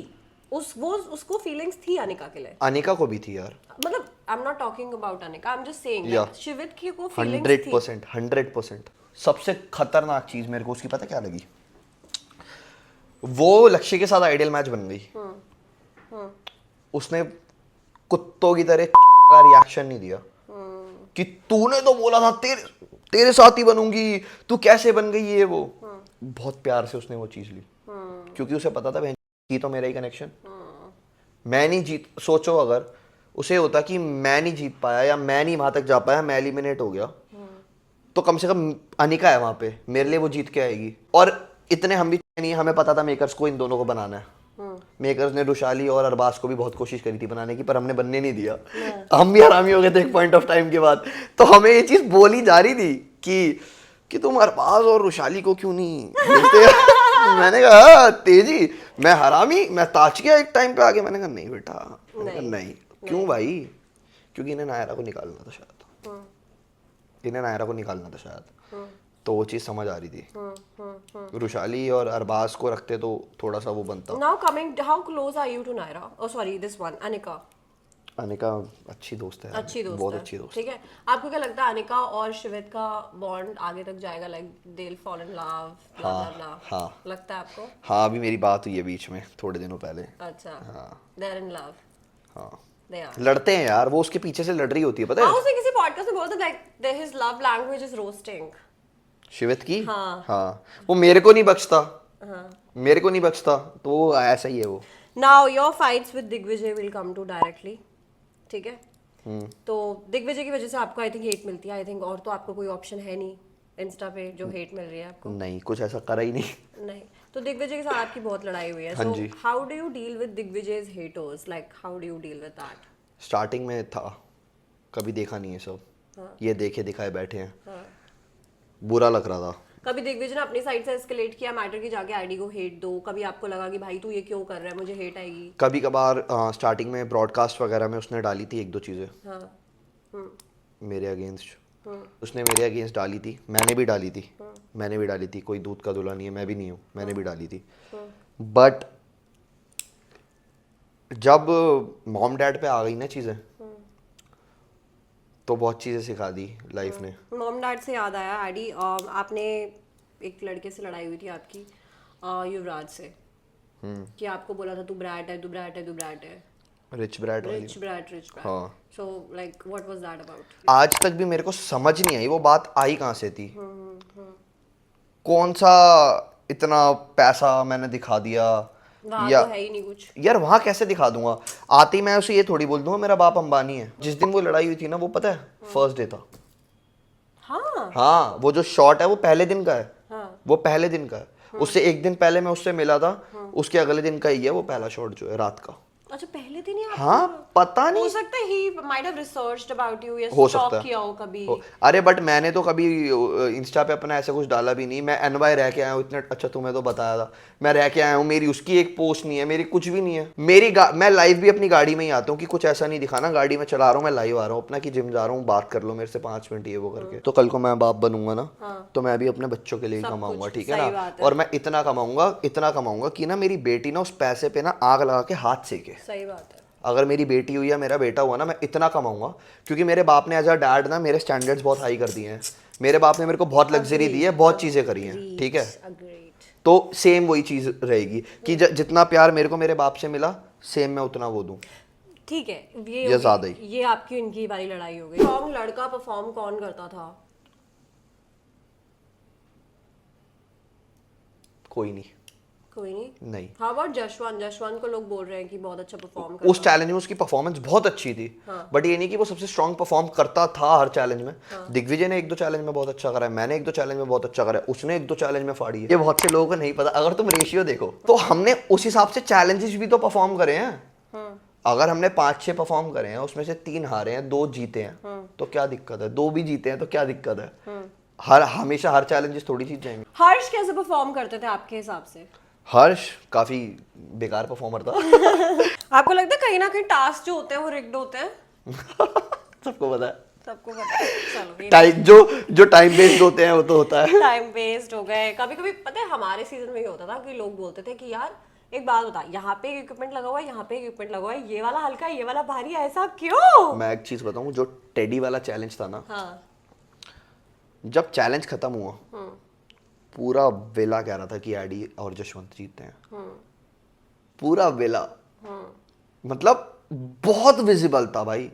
उसको फीलिंग्स थी अनिका के लिए? अनिका को भी थी यार, मतलब I am not talking about Anika, I am just saying Yeah. शिवित की को फीलिंग्स थी। 100%। सबसे खतरनाक चीज़ मेरे को उसकी पता क्या लगी? वो लक्ष्य के साथ आइडियल मैच बन गई। उसने कुत्तों की तरह का रिएक्शन नहीं दिया कि तूने तो बोला था तेरे साथ ही बनूंगी, तू कैसे बन गई ये वो। बहुत प्यार से उसने वो चीज ली, क्योंकि उसे पता था बहन तो मेरा ही कनेक्शन, मैं नहीं जीत। सोचो अगर उसे होता कि मैं नहीं जीत पाया या मैं नहीं वहां तक जा पाया, मैं एलिमिनेट हो गया, तो कम से कम अनिका है वहां पे, मेरे लिए वो जीत के आएगी। और इतने हम भी नहीं, हमें पता था मेकर्स को इन दोनों को बनाना है। मेकर्स ने रुशाली और अरबाज को भी बहुत कोशिश करी थी बनाने की, पर हमने बनने नहीं दिया। हम भी हरामी हो गए थे एक पॉइंट ऑफ टाइम के बाद। तो हमें ये चीज बोली जा रही थी कि तुम अरबाज और रुशाली को क्यों नहीं भेजते? मैंने कहा तेजी, मैं हरामी, मैं ताच गया एक टाइम पे आके। मैंने कहा नहीं बेटा, नहीं। क्यों भाई? क्योंकि इन्हें नायरा को निकालना था शायद, इन्हें नायरा को निकालना था शायद। तो वो चीज़ समझ आ रही थी। रुशाली और अरबाज को रखते तो थोड़ा सा वो बनता। Now coming, how close are you to Naira? Oh sorry, this one, Anika. Anika अच्छी दोस्त है यार, अच्छी दोस्त बहुत है, अच्छी दोस्त। ठीक है। आपको क्या लगता है अनिका और शिवित का बॉन्ड आगे तक जाएगा, like they will fall in love, blah blah blah? हाँ। लगता है आपको? हाँ अभी मेरी बात हुई है बीच में थोड़े दिनों पहले। अच्छा, दे आर इन लव। हाँ दे आर। लड़ते हैं यार, वो उसके पीछे से लड़ रही होती है पता हाँ, है। उसने किसी पॉडकास्ट में बोला था like his love language is roasting. Shivit की हाँ। वो मेरे को नहीं बख्शता, हाँ। मेरे को नहीं बख्शता, तो वो ऐसा ही है वो। Now your fights with Digvijay will come to directly, ठीक है। तो दिग्विजय की वजह से आपको आई थिंक हेट मिलती है, आई थिंक, और तो आपको कोई ऑप्शन है नहीं इंस्टा पे जो हेट मिल रही है आपको। नहीं कुछ ऐसा करा ही नहीं। नहीं, तो दिग्विजय के साथ आपकी बहुत लड़ाई हुई है। हाँ so ji. How do you deal with Digvijay's haters, like how do you deal with that? Starting में था, कभी देखा नहीं है सब। हाँ। ये देखे दिखाए बैठे हैं, हाँ। बुरा लग रहा था। कभी दिग्विजय ने अपनी साइड से एस्केलेट किया मैटर की, जाके आईडी को हेट दो, कभी आपको लगा कि भाई तू ये क्यों कर रहा है, मुझे हेट आएगी? कभी कभार स्टार्टिंग में ब्रॉडकास्ट वगैरह में उसने डाली थी एक दो चीज़ें हाँ। मेरे अगेंस्ट। उसने मेरे अगेंस्ट डाली थी, मैंने भी डाली थी। मैंने भी डाली थी, कोई दूध का दूल्हा नहीं है, मैं भी नहीं हूँ, मैंने भी डाली थी। बट जब मॉम डैड पे आ गई ना चीज़ें, तो बहुत चीज़ें सिखा दी लाइफ ने। मॉम डैड से याद आया एडी, आपने एक लड़के से लड़ाई हुई थी आपकी, युवराज से, कि आपको बोला था तू ब्रैट है, तू ब्रैट है, तू ब्रैट है, रिच ब्रैट वाली। Rich brat, rich brat. हाँ। So like what was that about? आज तक भी मेरे को समझ नहीं आई वो बात आई कहाँ से थी। कौन सा इतना पैसा मैंने दिखा दिया, वहाँ या तो है ही नहीं कुछ। यार वहाँ कैसे दिखा दूंगा? आते ही मैं उसे ये थोड़ी बोल दूंगा मेरा बाप अंबानी है। जिस दिन वो लड़ाई हुई थी ना, वो पता है फर्स्ट डे था। हाँ। हाँ वो जो शॉट है वो पहले दिन का है। हाँ। वो पहले दिन का है। उससे एक दिन पहले मैं उससे मिला था, उसके अगले दिन का ही है वो पहला शॉट जो है रात का। अच्छा, पहले दिन ही आपको? हाँ पता हो नहीं, सकता है he might have researched about you, या हो स्टॉक सकता है। किया हो कभी। अरे बट मैंने तो कभी इंस्टा पे अपना ऐसा कुछ डाला भी नहीं। मैं एनवाई रह के आया हूँ इतने, अच्छा तुम्हें तो बताया था, मैं रह के आया हूँ, मेरी उसकी एक पोस्ट नहीं है, मेरी कुछ भी नहीं है। मैं लाइव भी अपनी गाड़ी में ही आता हूँ, कि कुछ ऐसा नहीं दिखाना गाड़ी में चला रहा हूँ, मैं लाइव आ रहा हूँ अपना, कि जिम जा रहा हूँ, बात कर लो मेरे से 5 मिनट ये वो करके। तो कल को मैं बाप बनूंगा ना, तो मैं भी अपने बच्चों के लिए सब कमाऊंगा, कुछ, ठीक है सही ना। बात है। और मैं इतना कमाऊंगा कि ना मेरी बेटी ना उस पैसे पे ना आग लगा के हाथ सेके। सही बात है। अगर मेरी बेटी हुई या मेरा बेटा हुआ ना, मैं इतना कमाऊंगा, क्योंकि मेरे बाप ने एज अ डैड ना मेरे स्टैंडर्ड्स बहुत हाई कर दिए हैं। मेरे बाप ने मेरे को बहुत लग्जरी दी है, बहुत चीज़ें करी हैं, ठीक है। तो सेम वही चीज़ रहेगी कि जितना प्यार मेरे को मेरे बाप से मिला, सेम मैं उतना वो दूं। ठीक है, ये ज़्यादा ही। ये आपकी इनकी वाली लड़ाई हो गई। सॉन्ग लड़का परफॉर्म कौन करता था? कोई नहीं। कोई नहीं। नहीं। हाउ अबाउट जशवंत को लोग बोल रहे हैं कि बहुत अच्छा परफॉर्म कर उस चैलेंज में उसकी परफॉर्मेंस बहुत अच्छी थी, बट ये नहीं कि वो सबसे स्ट्रांग परफॉर्म करता था हर चैलेंज में। दिग्विजय ने 1-2 चैलेंज में बहुत अच्छा करा है, मैंने 1-2 चैलेंज में बहुत अच्छा करा है, उसने 1-2 चैलेंज में फाड़ी है। ये बहुत से लोगों को नहीं पता। अगर तुम रेशियो देखो तो हमने उस हिसाब से चैलेंजेस भी तो परफॉर्म करे हैं। अगर हमने 5-6 परफॉर्म करे हैं, उसमें से 3 हारे हैं, 2 जीते हैं, तो क्या दिक्कत है? 2 भी जीते हैं तो क्या दिक्कत है? हमेशा हर चैलेंजेस थोड़ी जीत जाएंगे। हर्ष कैसे परफॉर्म करते थे आपके हिसाब से? हर्ष काफी बेकार परफॉर्मर था। आपको लगता है कहीं ना कहीं टास्क जो होते हैं वो रिग्ड होते हैं? सबको पता है। सबको पता है। चलो, टाइम जो टाइम वेस्ट होते हैं वो तो होता है। टाइम वेस्ट हो गए। कभी कभी पता है हमारे सीजन में ही होता था कि लोग बोलते थे कि यार एक बात बता, यहाँ पे इक्विपमेंट लगा हुआ है, यहाँ पे इक्विपमेंट लगा हुआ है, ये वाला हल्का है, ये वाला भारी है, ऐसा क्यों? मैं एक चीज बताऊं, जो टेडी वाला चैलेंज था ना, हाँ। जब चैलेंज खत्म हुआ, पूरा वेला कह रहा था कि एडी और जशवंत जीतते हैं। पूरा वेला, मतलब बहुत विजिबल था भाई।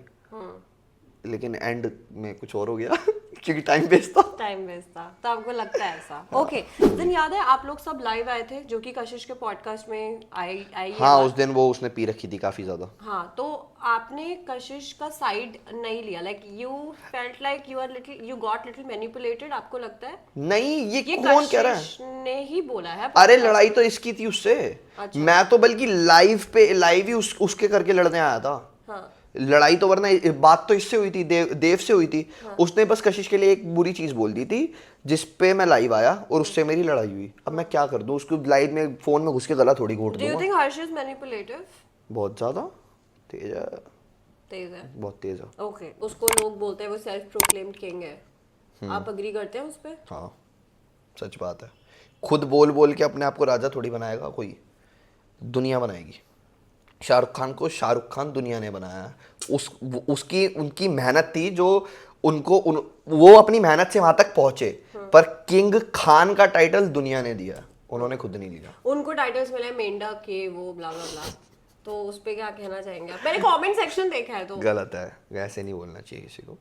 लेकिन एंड में कुछ और हो गया क्योंकि टाइम वेस्ट था। टाइम वेस्ट था, तो आपको लगता है ऐसा? ओके। दिन याद है आप लोग सब लाइव आए थे, जो कि कशिश के पॉडकास्ट में आई। हाँ उस दिन वो उसने पी रखी थी काफी ज्यादा। हाँ, तो आपने कशिश का साइड नहीं लिया, like you felt like you are little, you got little manipulated, आपको लगता है? नहीं, ये कौन कह रहा है? कशिश ने ही बोला है। अरे लड़ाई तो इसकी थी उससे। अच्छा। मैं तो बल्कि लाइव ही उसके करके लड़ने आया था। हाँ। लड़ाई तो वरना बात तो इससे हुई थी, देव से हुई थी। उसने बस कशिश के लिए एक बुरी चीज बोल दी थी, जिस पे मैं लाइव आया और उससे मेरी लड़ाई हुई। अब मैं क्या कर दूं? उसको लाइव में फोन में घुस के गला थोड़ी घोट डू यू दूंगा। Think Harsh is manipulative? बहुत ज्यादा तेज है। तेज है? बहुत तेज है। ओके। उसको लोग बोलते हैं वो सेल्फ प्रोक्लेम्ड किंग है, आप अग्री करते हैं उस पे? हाँ। सच बात है। खुद बोल बोल के अपने आप को राजा थोड़ी बनाएगा कोई, दुनिया बनाएगी। शाहरुख खान को शाहरुख खान दुनिया ने बनाया है। उसकी उनकी मेहनत थी जो वो अपनी मेहनत से वहां तक पहुंचे, पर किंग खान का टाइटल दुनिया ने दिया, उन्होंने खुद नहीं लिया। उनको टाइटल्स मिले मेंढक के, वो ब्ला ब्ला ब्ला, तो उस पे क्या कहना चाहेंगे आप? मैंने कमेंट सेक्शन देखा है तो गलत है, ऐसे नहीं बोलना चाहिए किसी को।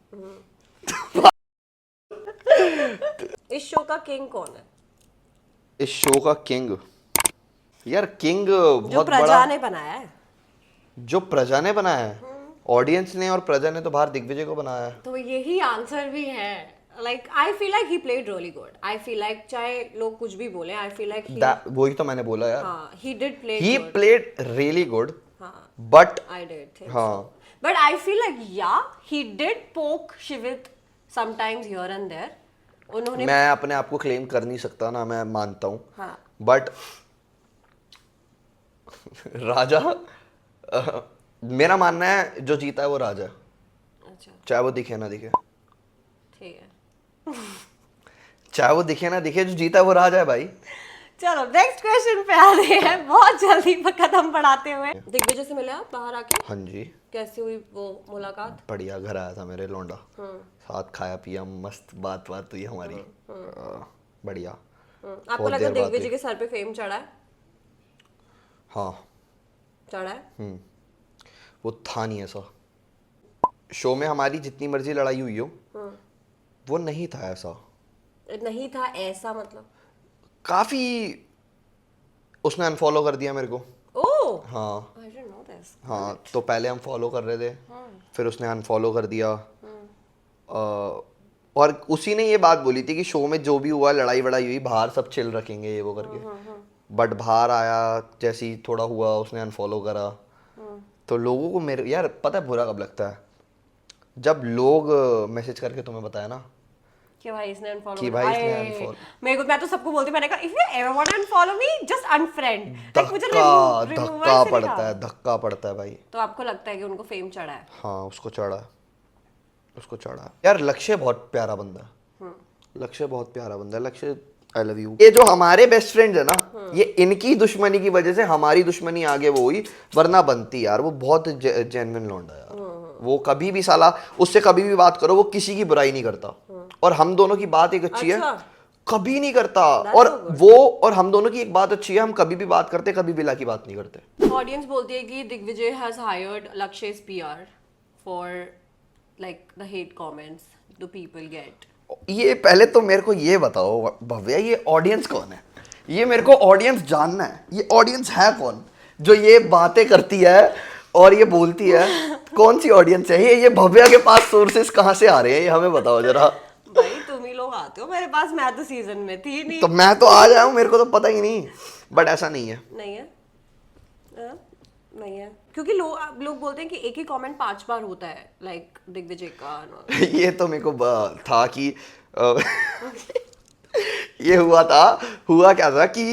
इस शो का किंग कौन है? इस शो का किंग, यार किंग जो बहुत प्रजा बड़ा, ने बनाया है। जो प्रजा ने बनाया है, ऑडियंस ने और प्रजा ने तो बाहर दिग्विजय को बनाया है। तो यही आंसर भी है। Like I feel like he played really good. I feel like चाहे लोग कुछ भी बोले, आई फील लाइक वही तो मैंने बोला यार, he did play he good. played really good, हाँ, but I did think हाँ so. But I feel like yeah, he did poke Siwet sometimes here and there. उन्होंने मैं अपने आप को क्लेम कर नहीं सकता ना, मैं मानता हूँ, हाँ, बट राजा मेरा मानना है जो जीता है वो राजा है, अच्छा चाहे वो दिखे ना दिखे, ठीक है। चाहे वो दिखे ना दिखे, जो जीता है वो राजा है भाई। चलो नेक्स्ट क्वेश्चन पे आ रहे हैं, बहुत जल्दी कदम बढ़ाते हुए। दिग्विजय से मिले आप बाहर आके? हाँ जी, कैसी हुई वो मुलाकात? बढ़िया, घर आया था मेरे लौंडा, साथ खाया पिया, मस्त बात हुई हमारी, बढ़िया। आपको बहुत लगता है देर बाद दिग्विजय हुई। के सर पे फेम चढ़ा है? हाँ, चढ़ा है। वो था नहीं ऐसा। शो में हमारी जितनी मर्जी लड़ाई हुई हो, वो नहीं था ऐसा। नहीं था ऐसा मतलब? काफी उसने अनफॉलो कर दिया मेरे को। ओह, हाँ I didn't know this. हाँ, तो पहले हम फॉलो कर रहे थे, फिर उसने अनफॉलो कर दिया। और उसी ने ये बात बोली थी कि शो में जो भी हुआ, लड़ाई वड़ाई हुई, बाहर सब चिल रखेंगे ये वो करके, बट बाहर आया जैसे ही थोड़ा हुआ उसने अनफॉलो करा। तो लोगों को मेरे यार पता है बुरा कब लगता है, जब लोग मैसेज करके तुम्हें बताया ना कि भाई इसने अनफॉलो कि भाई इसने unfollow- मेरे को, मैं तो सबको बोलती, मैंने कहा if you ever want to unfollow me just unfriend. Like मुझे धक्का पड़ता है, धक्का पड़ता है भाई। तो आपको लगता है कि उनको फेम चढ़ा है? हाँ, उसको चढ़ा, उसको चढ़ा। यार लक्ष्य बहुत प्यारा बंदा है, लक्ष्य बहुत प्यारा बंदा है। लक्ष्य आई लव यू। ये जो हमारे बेस्ट फ्रेंड्स है ना, ये इनकी दुश्मनी की वजह से हमारी दुश्मनी आगे वो हुई, वरना बनती यार। वो बहुत जेन्युइन लौंडा है यार, वो कभी भी साला, उससे कभी भी बात करो वो किसी की बुराई नहीं करता, और हम दोनों की बात एक अच्छी है, कभी नहीं करता। और वो और हम दोनों की एक बात अच्छी है, हम कभी भी बात करते, कभी विला की बात नहीं करते। ऑडियंस बोलती है कि Digvijay has hired Lakshya's PR for like the hate comments the people get. ये पहले तो मेरे को ये बताओ भव्या, ये ऑडियंस कौन है? ये मेरे को ऑडियंस जानना है, ये ऑडियंस है कौन जो ये बातें करती है और ये बोलती है? कौन सी ऑडियंस है ये भव्या के पास सोर्सेस कहाँ से आ रहे हैं, ये हमें बताओ जरा। भाई तुम ही लोग आते हो मेरे पास, मैं तो सीजन में थी नहीं। तो मैं तो आ जाऊं, मेरे को तो पता ही नहीं, बट ऐसा नहीं है। नहीं है, नहीं है, क्योंकि लोग बोलते हैं कि एक ही कमेंट 5 बार होता है, लाइक दिग्विजय का। ये तो मेरे को था कि ये हुआ क्या था कि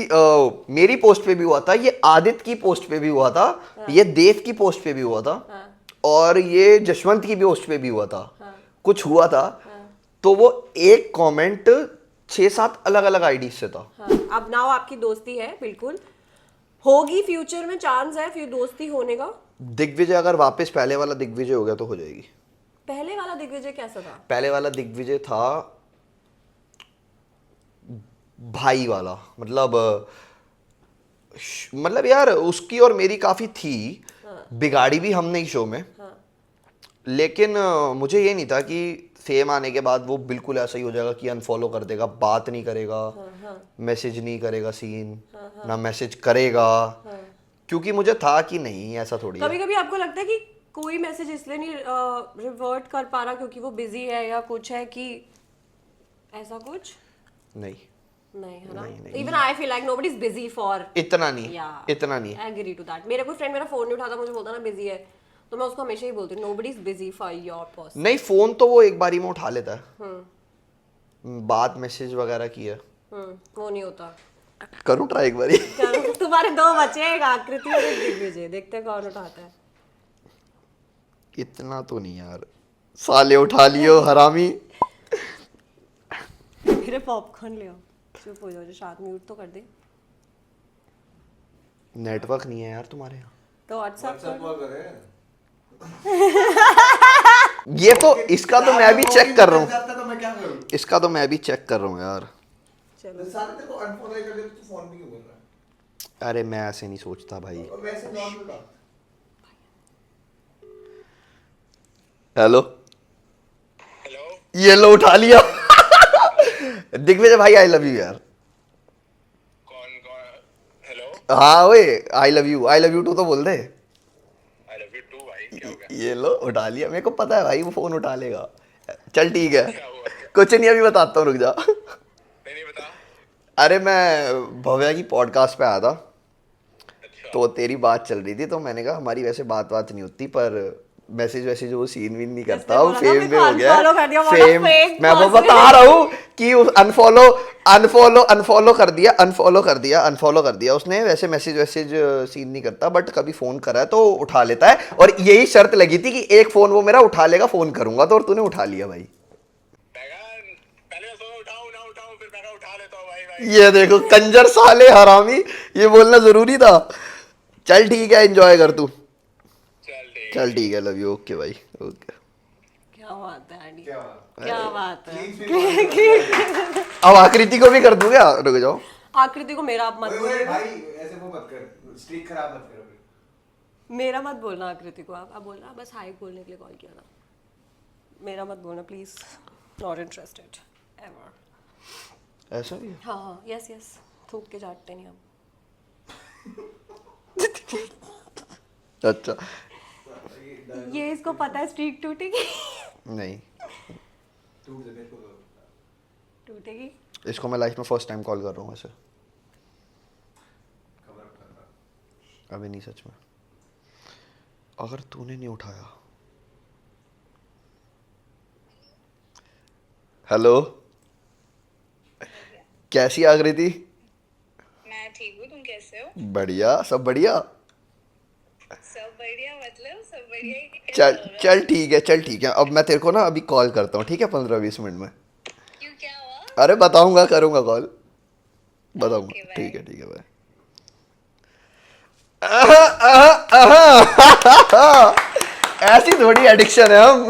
मेरी पोस्ट पे भी हुआ था, ये आदित्य की पोस्ट पे भी हुआ था, ये देव की पोस्ट पे भी हुआ था, और ये जशवंत की पोस्ट पे भी हुआ था, कुछ हुआ था। तो वो एक कमेंट 6-7 अलग अलग आईडी से था। अब नाउ आपकी दोस्ती है, बिल्कुल होगी, फ्यूचर में चांस है फिर दोस्ती होने का। दिग्विजय अगर वापस पहले वाला दिग्विजय हो गया तो हो जाएगी। पहले वाला दिग्विजय कैसा था? पहले वाला दिग्विजय था भाई वाला, मतलब यार उसकी और मेरी काफी थी, बिगाड़ी भी हमने ही शो में, लेकिन मुझे ये नहीं था कि फेम आने के बाद वो बिल्कुल ऐसा ही हो जाएगा कि अनफॉलो कर देगा, बात नहीं करेगा, मैसेज नहीं करेगा सीन, ना मैसेज करेगा, क्योंकि मुझे था कि नहीं ऐसा थोड़ी है। कभी कभी आपको लगता है कि कोई मैसेज इसलिए नहीं रिवर्ट कर पा रहा क्योंकि वो बिजी है या कुछ है, कि ऐसा कुछ? नहीं है ना? Even I feel like nobody is busy for इतना नहीं, इतना नहीं। I agree to that. मेरा कोई फ्रेंड मेरा फोन नहीं उठाता, मुझे बोलता ना बिजी है, तो मैं उसको हमेशा ही बोलती हूँ nobody is busy for your person. नहीं, फोन तो वो एक बारी में उठा लेता है, बात मैसेज वगैरह की है, वो नहीं होता। करूँ ट्राई एक बारी? तुम्हारे 2 बच्चे हैं, एक आकृति और एक दिग्विजय, देखते हैं कौन उठाता है। इतना तो नहीं यार, साले उठा लियो हरामी। मेरे पॉपकॉर्न ले आओ। चुप हो जाओ, शांत, म्यूट तो कर दे। नेटवर्क नहीं है यार तुम्हारे यहाँ। तो व्हाट्सएप कर। ये तो इसका तो मैं भी चेक कर रहा हूँ, तो मैं क्या करूँ? इसका तो मैं भी चेक कर रहा हूँ यार। चलो सारे तेरे को अनफॉलो कर दिया, तू फोन भी क्यों कर रहा है? अरे मैं ऐसे नहीं सोचता भाई। और वैसे नॉर्मल बात। Hello, hello. ये लो उठा लिया। दिग्विजय भाई आई लव यू यार। कौन कौन? हेलो। हाँ ओए, आई लव यू टू तो बोल दे। आई लव यू टू भाई, क्या हो गया? ये लो उठा लिया, मेरे को पता है भाई वो फोन उठा लेगा। चल ठीक है, क्या हुआ? कुछ नहीं अभी बताता हूँ, रुक जा। नहीं बता। अरे मैं भव्या की पॉडकास्ट पे आया था, अच्छा। तो तेरी बात चल रही थी, तो मैंने कहा हमारी वैसे बात नहीं होती, पर मैसेज वैसेज वो सीन वीन नहीं करता, वो बोला था फेम मेरे में को हो गया unfollow कर दिया, what a फेम। fake मैं वो person। बता रहा हूँ कि अनफॉलो कर दिया उसने। वैसे मैसेज वैसेज सीन नहीं करता, बट कभी फोन करा है तो उठा लेता है, और यही शर्त लगी थी कि एक फोन वो मेरा उठा लेगा, फोन करूंगा तो, और तूने उठा लिया भाई। पहले मैं सोचा उठाऊं ना उठाऊं, फिर मैं उठा लेता हूँ भाई। ये देखो कंजर साले हरामी, ये बोलना जरूरी था। चल ठीक है, एंजॉय कर तू। चल ठीक है, लव यू, ओके भाई, ओके। क्या बात है आडी, क्या बात? क्या बात है। Clean sweep। अब आकृति को भी कर दूं क्या? रुक जाओ। आकृति को मेरा आप मत ओए बोलिएगा, भाई ऐसे वो मत कर, स्ट्रीक खराब मत कर अभी। मेरा मत बोलना आकृति को। आप बोलना, बस हाय बोलने के लिए कॉल किया था, मेरा मत बोलना प्लीज। Not interested ever. ऐसा भी है? हाँ हाँ, यस यस, थूक के चाटते नहीं हम। अच्छा ये इसको पता है स्ट्रीक टूटेगी। नहीं, टूट जा, मेरे को टूटेगी। इसको मैं लाइफ में फर्स्ट टाइम कॉल कर रहा हूँ ऐसे। खबर कर रहा। अभी नहीं, सच में। अगर तूने नहीं उठाया। हेलो, कैसी आकृति? मैं ठीक हूँ, तुम कैसे हो? बढ़िया, सब बढ़िया। सब बढ़िया, मतलब सब बढ़िया ही कैसे चल हो रहा है? चल ठीक है, अब मैं तेरे को ना अभी कॉल करता हूँ, ठीक है, 15-20 मिनट में। क्यों, क्या हुआ? अरे बताऊंगा, करूंगा कॉल, बताऊंगा। Okay, bye. ठीक है भाई। ऐसी थोड़ी एडिक्शन है हम।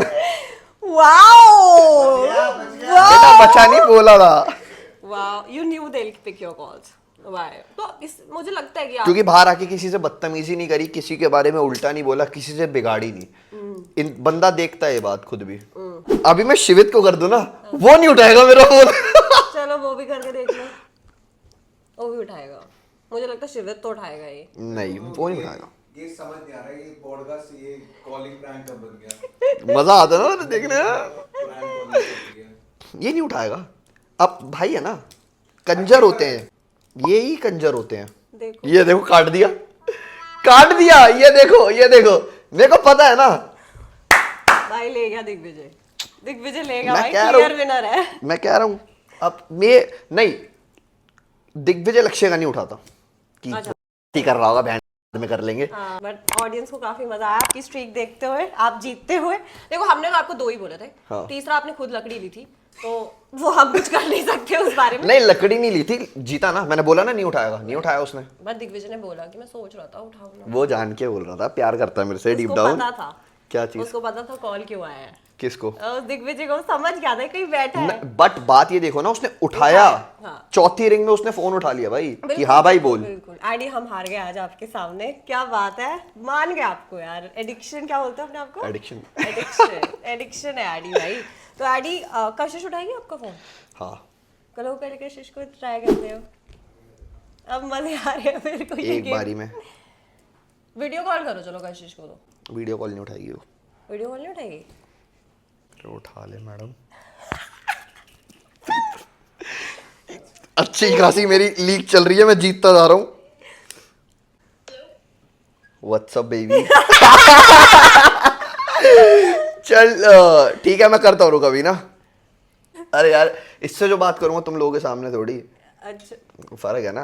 वाओ बेटा बचा नहीं, बोला था। Wow, you knew they will pick your calls. Why? तो इस मुझे लगता है कि आप क्योंकि बाहर आके किसी से बदतमीजी नहीं करी, किसी के बारे में उल्टा नहीं बोला, किसी से बिगाड़ी नहीं। इन बंदा देखता है ये बात खुद भी। अभी मैं शिवित को कर दूं ना, वो नहीं उठाएगा मेरा फोन। चलो वो भी करके देख लो, वो भी उठाएगा। मुझे लगता है शिवित तो उठाएगा ये। नहीं, वो नहीं उठाएगा। ये समझ नहीं आ रहा है, ये पॉडकास्ट, ये कॉलिंग प्रैंक कब बन गया? मजा आता है ना देखने में। प्रैंक कॉलिंग बन गया। ये नहीं उठाएगा। अब भाई है ना, कंजर होते हैं, ये ही कंजर होते हैं। देखो ये देखो, काट दिया, ये देखो, मेरे को पता है ना। भाई, ले गया दिग्विजय, दिग्विजय ले गया मैं भाई, कह रहा क्लियर हूँ- विनर है। मैं कह रहा हूँ, अब मैं नहीं, दिग्विजय लक्ष्य का नहीं उठाता कि अच्छा। ठीक कर रहा होगा, बहन में कर लेंगे। हाँ, बट ऑडियंस को काफी मजा आया आपकी स्ट्रीक देखते हुए, आप जीतते हुए। देखो हमने तो आपको 2 ही बोले थे, हाँ। तीसरा आपने खुद लकड़ी ली थी, तो वो हम कुछ कर नहीं सकते उस बारे में। नहीं, लकड़ी नहीं ली थी, जीता ना, मैंने बोला ना नहीं उठाएगा, नहीं उठाया उसने। बट दिग्विजय ने बोला कि मैं सोच रहा था उठाऊं ना। वो जान के बोल रहा था, प्यार करता है मेरे से डीप उसको डाउन। पता था, क्या चीज? उसको पता था कॉल क्यों आया है। किसको? उस दिग्विजय को समझ गया था कहीं बैठा है। बट बात ये देखो ना, उसने उठाया, हाँ। चौथी रिंग में उसने फोन उठा लिया भाई, कि बिल्कुल, हाँ भाई बिल्कुल, बोल। बिल्कुल। आईडी हम हार गए आज आपके सामने, क्या बात है, मान गए आपको यार। एडिक्शन क्या बोलते हैं अपने आपको? एडिक्शन। एडिक्शन है आईडी भाई। तो आईडी कशिश उठाएगी आपका फोन? हाँ, कलो करके कशिश को ट्राई करते हो। अब मजे आ रहे हैं मेरे को ये एक गेम। बारी में। वीडियो कॉल करो चलो कशिश को, तो वीडियो कॉल नहीं उठाएगी वो। वीडियो कॉल नहीं उठाएगी। तो उठा ले मैडम। अच्छी खासी मेरी लीक चल रही है, मैं जीतता जा रहा हूँ। What's up baby. चल ठीक है, मैं करता हूँ, रुक अभी ना। अरे यार, इससे जो बात करूंगा तुम लोगों के सामने थोड़ी, अच्छा, फर्क है ना।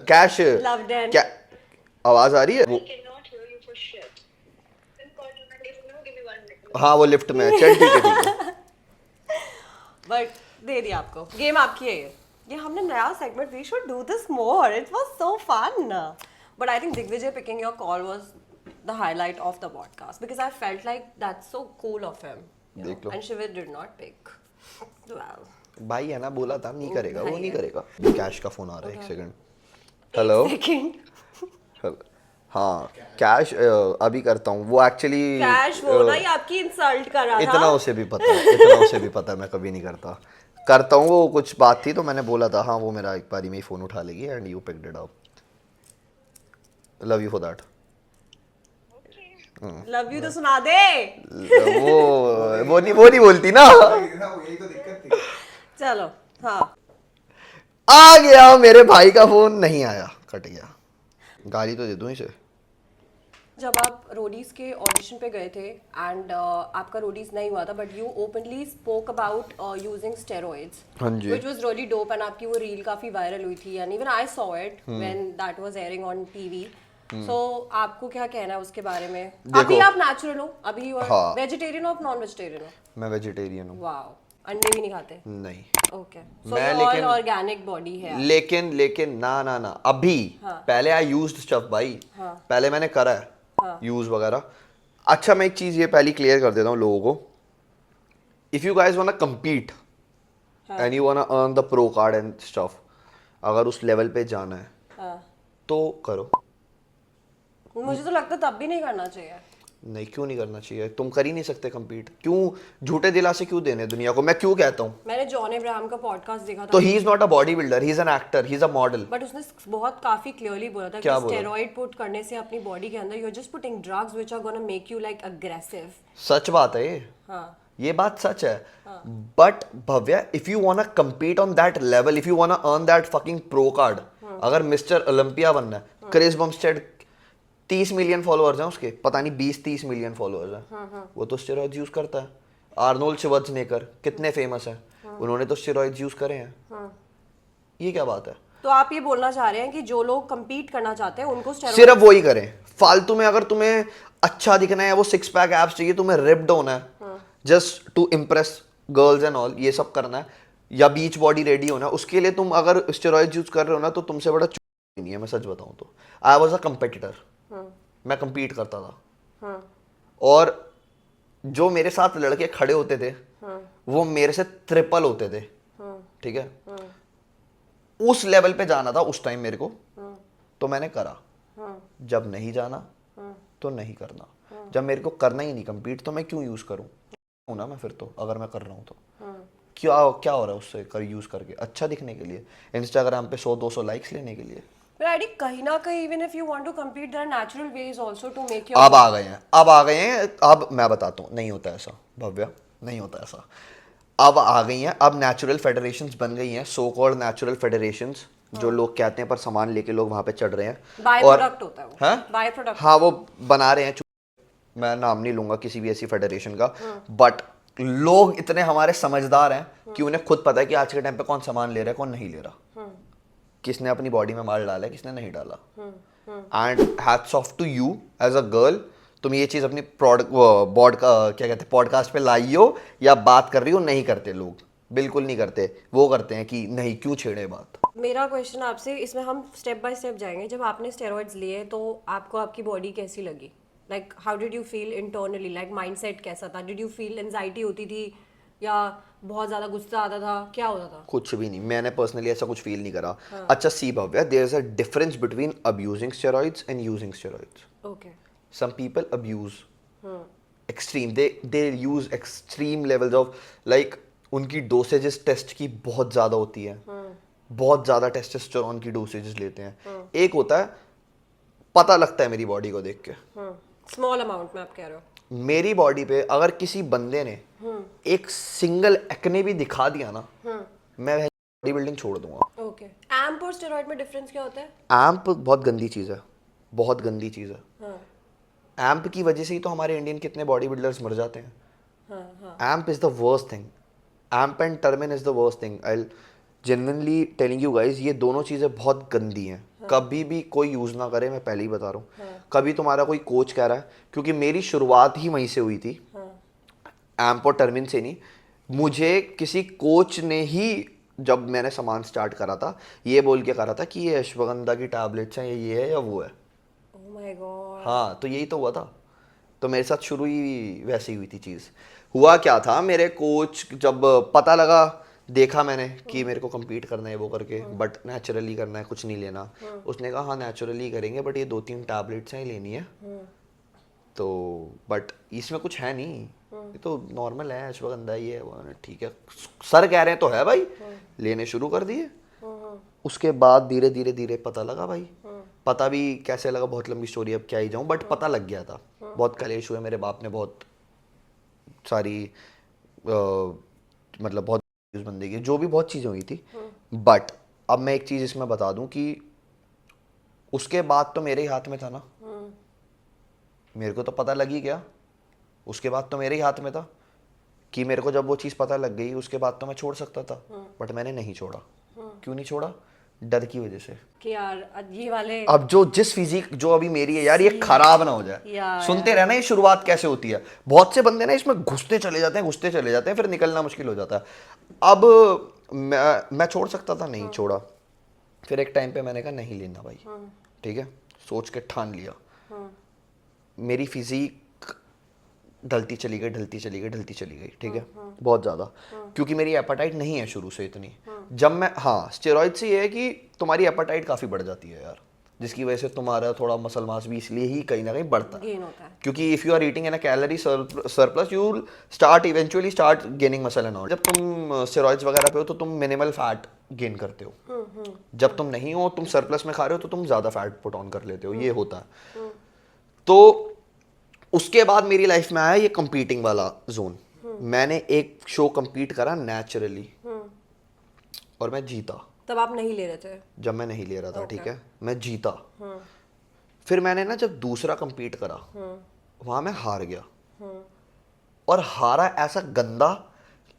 कैश Loved and- क्या आवाज आ रही है? वो Cannot hear you for shit. Then call me on my phone, give me 1 minute. हाँ, वो लिफ्ट में है। चल ठीक है। बट दे दिया आपको, गेम आपकी है ये, ये हमने नया segment, we should do this more. It was so fun. But I think Digvijay picking your call was the highlight of the podcast because I felt like that's so cool of him. you know. देख लो। And Siwet did not pick. Well. भाई है ना, बोला था नहीं करेगा, वो भाई नहीं है। करेगा। कैश का फोन आ रहा है, एक सेकंड। हेलो। Second. हाँ कैश अभी करता हूँ, वो एक्चुअली Cash वो ना ही आपकी इंसल्ट कर रहा था। इतना उसे भी पता है, इतना उसे भी पता है, मैं कभी नहीं करता हूँ। वो कुछ बात थी तो मैंने बोला था हाँ वो मेरा एक बारी में ही फ़ोन उठा लेगी and you picked it up. Love you for that. Love you तो सुना दे। वो नहीं बोलती ना। यही तो दिक्कत थी। चलो हाँ। आ गया मेरे भाई का फोन, नहीं आया, कट गया। गाली तो दे दूं इसे। जब आप रोडीज के ऑडिशन पे गए थे एंड आपका रोडीज नहीं हुआ था but you openly spoke about using steroids हाँ जी। Which was really dope and आपकी वो रील काफी वायरल हुई थी and even I saw it when that was airing on TV. So आपको क्या कहना है उसके बारे में? अभी आप नेचुरल हो, अभी यू हाँ। आर वेजिटेरियन हो, नॉन वेजिटेरियन हो? मैं वेजिटेरियन हूँ। वाओ, अंडे भी नहीं खाते? नहीं। ओके, सो मैं ऑल लेकिन- ऑर्गेनिक बॉडी है। लेकिन ना अभी पहले आई यूज्ड स्टफ भाई, पहले मैंने करा है यूज वगैरह। अच्छा मैं एक चीज ये पहले क्लियर कर देता हूँ लोगों को, if you guys वांना compete and you वांना earn the pro card and stuff, अगर उस लेवल पे जाना है तो करो। मुझे तो लगता है तब भी नहीं करना चाहिए। नहीं क्यों नहीं करना चाहिए? तुम कर ही नहीं सकते कम्पीट, क्यों झूठे दिलासे क्यों देने दुनिया को? मैं क्यों कहता हूँ, मैंने जॉन अब्राहम का पॉडकास्ट देखा था तो he is not a body builder, he is an actor, he is a model. But उसने बहुत काफी क्लियरली बोला था क्या कि बोला? स्टेरॉइड पुट करने से अपनी बॉडी के अंदर you are just putting drugs which are gonna make you like aggressive. सच बात है ये। हाँ। ये बात सच है। But Bhavya, if you wanna compete on that level, if you wanna earn that fucking pro card, अगर मिस्टर ओलंपिया बनना है, क्रिस बमस्टेड 30 मिलियन फॉलोअर्स हैं उसके, पता नहीं 20-30 मिलियन फॉलोअर्स हैं, वो तो स्टेरॉइड्स यूज करता है। आर्नोल्ड शिवार्ज़नेगर कितने फेमस हैं, उन्होंने तो स्टेरॉइड्स यूज करे हैं। ये क्या बात है? तो आप ये बोलना चाह रहे हैं कि जो लोग compete करना चाहते हैं उनको स्टेरॉइड सिर्फ वही करें। फालतू में अगर तुम्हें अच्छा दिखना है, वो 6 पैक एब्स चाहिए, तुम्हें रिप्ड होना है just to impress girls and all, ये सब करना है, या बीच बॉडी रेडी होना है, उसके लिए तुम अगर स्टेरॉइड यूज कर रहे हो ना तो तुमसे बड़ा नहीं है। मैं सच बताऊं तो आई वाज अ कंपेटिटर, मैं compete करता था और जो मेरे साथ लड़के खड़े होते थे वो मेरे से ट्रिपल होते थे। ठीक है, उस लेवल पे जाना था उस टाइम मेरे को, तो मैंने करा। जब नहीं जाना तो नहीं करना। जब मेरे को करना ही नहीं compete, तो मैं क्यों यूज करूं? हूं ना मैं फिर तो, अगर मैं कर रहा हूं तो क्या हो रहा है उससे कर यूज करके? अच्छा दिखने के लिए, इंस्टाग्राम पे 100-200 लाइक्स लेने के लिए। But Addy, कहीं ना कहीं even if you want to compete, there are natural ways also to make your अब आ गए हैं, अब मैं बताता हूँ, नहीं होता ऐसा भव्या, नहीं होता ऐसा। अब आ गई हैं, अब नेचुरल फेडरेशंस बन गई हैं, सो कॉल्ड नेचुरल फेडरेशंस, जो लोग कहते हैं पर सामान लेके लोग वहां पे चढ़ रहे हैं। बाय और प्रोडक्ट होता है वो। हैं? By product. हाँ वो बना रहे हैं, मैं नाम नहीं लूंगा किसी भी ऐसी फेडरेशन का, बट लोग इतने हमारे समझदार हैं कि उन्हें खुद पता है कि आज के टाइम पे कौन सामान ले रहा है, कौन नहीं ले रहा, किसने अपनी बॉडी में माल डाला है, किसने नहीं डाला। And hats off to you as a girl, तुम ये चीज अपनी क्या कहते हैं पॉडकास्ट पे लाई हो या बात कर रही हो। नहीं करते लोग, बिल्कुल नहीं करते। वो करते हैं कि नहीं क्यों छेड़े बात। मेरा क्वेश्चन आपसे, इसमें हम स्टेप बाय स्टेप जाएंगे। जब आपने स्टेरॉइड्स लिए तो आपको आपकी बॉडी कैसी लगी? Like how did you feel internally? Like mindset कैसा था? डिड यू फील एंजाइटी होती थी या बहुत ज्यादा गुस्सा आता था? क्या होता था? कुछ भी नहीं, मैंने पर्सनली ऐसा कुछ फील नहीं करा। अच्छा see Bhavya, there is a difference between abusing steroids and using steroids. Okay. Some people abuse extreme, they use extreme levels of like, उनकी डोसेजेस टेस्ट की बहुत ज़्यादा होती है, बहुत ज़्यादा टेस्टोस्टेरोन की डोसेजेस लेते हैं। एक होता है पता लगता है मेरी बॉडी को देख के, स्मॉल अमाउंट में आप कह रहे हो? मेरी बॉडी पे अगर किसी बंदे ने एक सिंगल एक्ने भी दिखा दिया ना, मैं वह बॉडी बिल्डिंग छोड़ दूंगा। ओके। एम्प और स्टेरॉइड में डिफरेंस क्या होता है? एम्प बहुत गंदी चीज़ है, बहुत गंदी चीज़ है। एम्प की वजह से ही तो हमारे इंडियन कितने बॉडी बिल्डर्स मर जाते हैं। Amp is the worst thing, amp and termin is the worst thing. I genuinely telling you guys, ये दोनों चीज़ें बहुत गंदी हैं। कभी भी कोई यूज़ ना करे, मैं पहले ही बता रहा हूँ। कभी तुम्हारा कोई कोच कह रहा है, क्योंकि मेरी शुरुआत ही वहीं से हुई थी, एम्प और टर्मिन से नहीं। मुझे किसी कोच ने ही जब मैंने सामान स्टार्ट करा था ये बोल के करा था कि ये अश्वगंधा की टैबलेट्स हैं, ये है या वो है। Oh my God. हाँ तो यही तो हुआ था। तो मेरे साथ शुरू ही वैसी हुई थी चीज़। हुआ क्या था, मेरे कोच जब पता लगा, देखा मैंने कि मेरे को compete करना है वो करके, बट नेचुरली करना है, कुछ नहीं लेना। उसने कहा हाँ नेचुरली करेंगे बट ये 2-3 टैबलेट्स हैं, ये लेनी है। तो बट इसमें कुछ है नहीं, ये तो नॉर्मल है, अश्वगंधा ही है। वो ठीक है, सर कह रहे हैं तो है भाई, लेने शुरू कर दिए। उसके बाद धीरे धीरे धीरे पता लगा भाई। पता भी कैसे लगा, बहुत लंबी स्टोरी, अब क्या ही जाऊं, बट पता लग गया था। बहुत कलेश हुए, मेरे बाप ने बहुत सारी मतलब बहुत बंदे की, जो भी बहुत चीज़ें हुई थी। बट अब मैं एक चीज़ इसमें बता दूं कि उसके बाद तो मेरे ही हाथ में था ना, मेरे को तो पता लग ही गया। उसके बाद तो मेरे ही हाथ में था कि मेरे को जब वो चीज़ पता लग गई, उसके बाद तो मैं छोड़ सकता था, बट मैंने नहीं छोड़ा। क्यों नहीं छोड़ा? डर की वजह से कि यार ये वाले अब जो जिस फिजिक जो अभी मेरी है यार, ये खराब ना हो जाए। सुनते रहना ये शुरुआत कैसे होती है, बहुत से बंदे ना इसमें घुसते चले जाते हैं, फिर निकलना मुश्किल हो जाता है। अब मैं छोड़ सकता था, नहीं छोड़ा। फिर एक टाइम पे मैंने कहा नहीं लेना भाई, ठीक है, सोच के ठान लिया। मेरी फिजिक ढलती चली गई, ठीक है, बहुत ज़्यादा, क्योंकि मेरी एपेटाइट नहीं है शुरू से इतनी। जब मैं, हाँ, स्टेरॉइड से ये है कि तुम्हारी एपेटाइट काफ़ी बढ़ जाती है यार, जिसकी वजह से तुम्हारा थोड़ा मसल मास भी इसलिए ही कहीं ना कहीं बढ़ता है, गेन होता है। क्योंकि if you are eating in a calorie surplus you start eventually start gaining muscle and all. जब तुम स्टेरॉइड्स वगैरह पे हो तो तुम मिनिमल फैट गेन करते हो, जब तुम नहीं हो, तुम सरप्लस में खा रहे हो, तो तुम ज़्यादा फैट पुट ऑन कर लेते हो, ये होता है। तो उसके बाद मेरी लाइफ में आया ये कंपीटिंग वाला जोन। मैंने एक शो कंपीट करा नेचुरली, और मैं जीता। तब आप नहीं ले रहे थे? जब मैं नहीं ले रहा था, ठीक है, मैं जीता। फिर मैंने ना जब दूसरा कंपीट करा, वहां मैं हार गया, और हारा ऐसा गंदा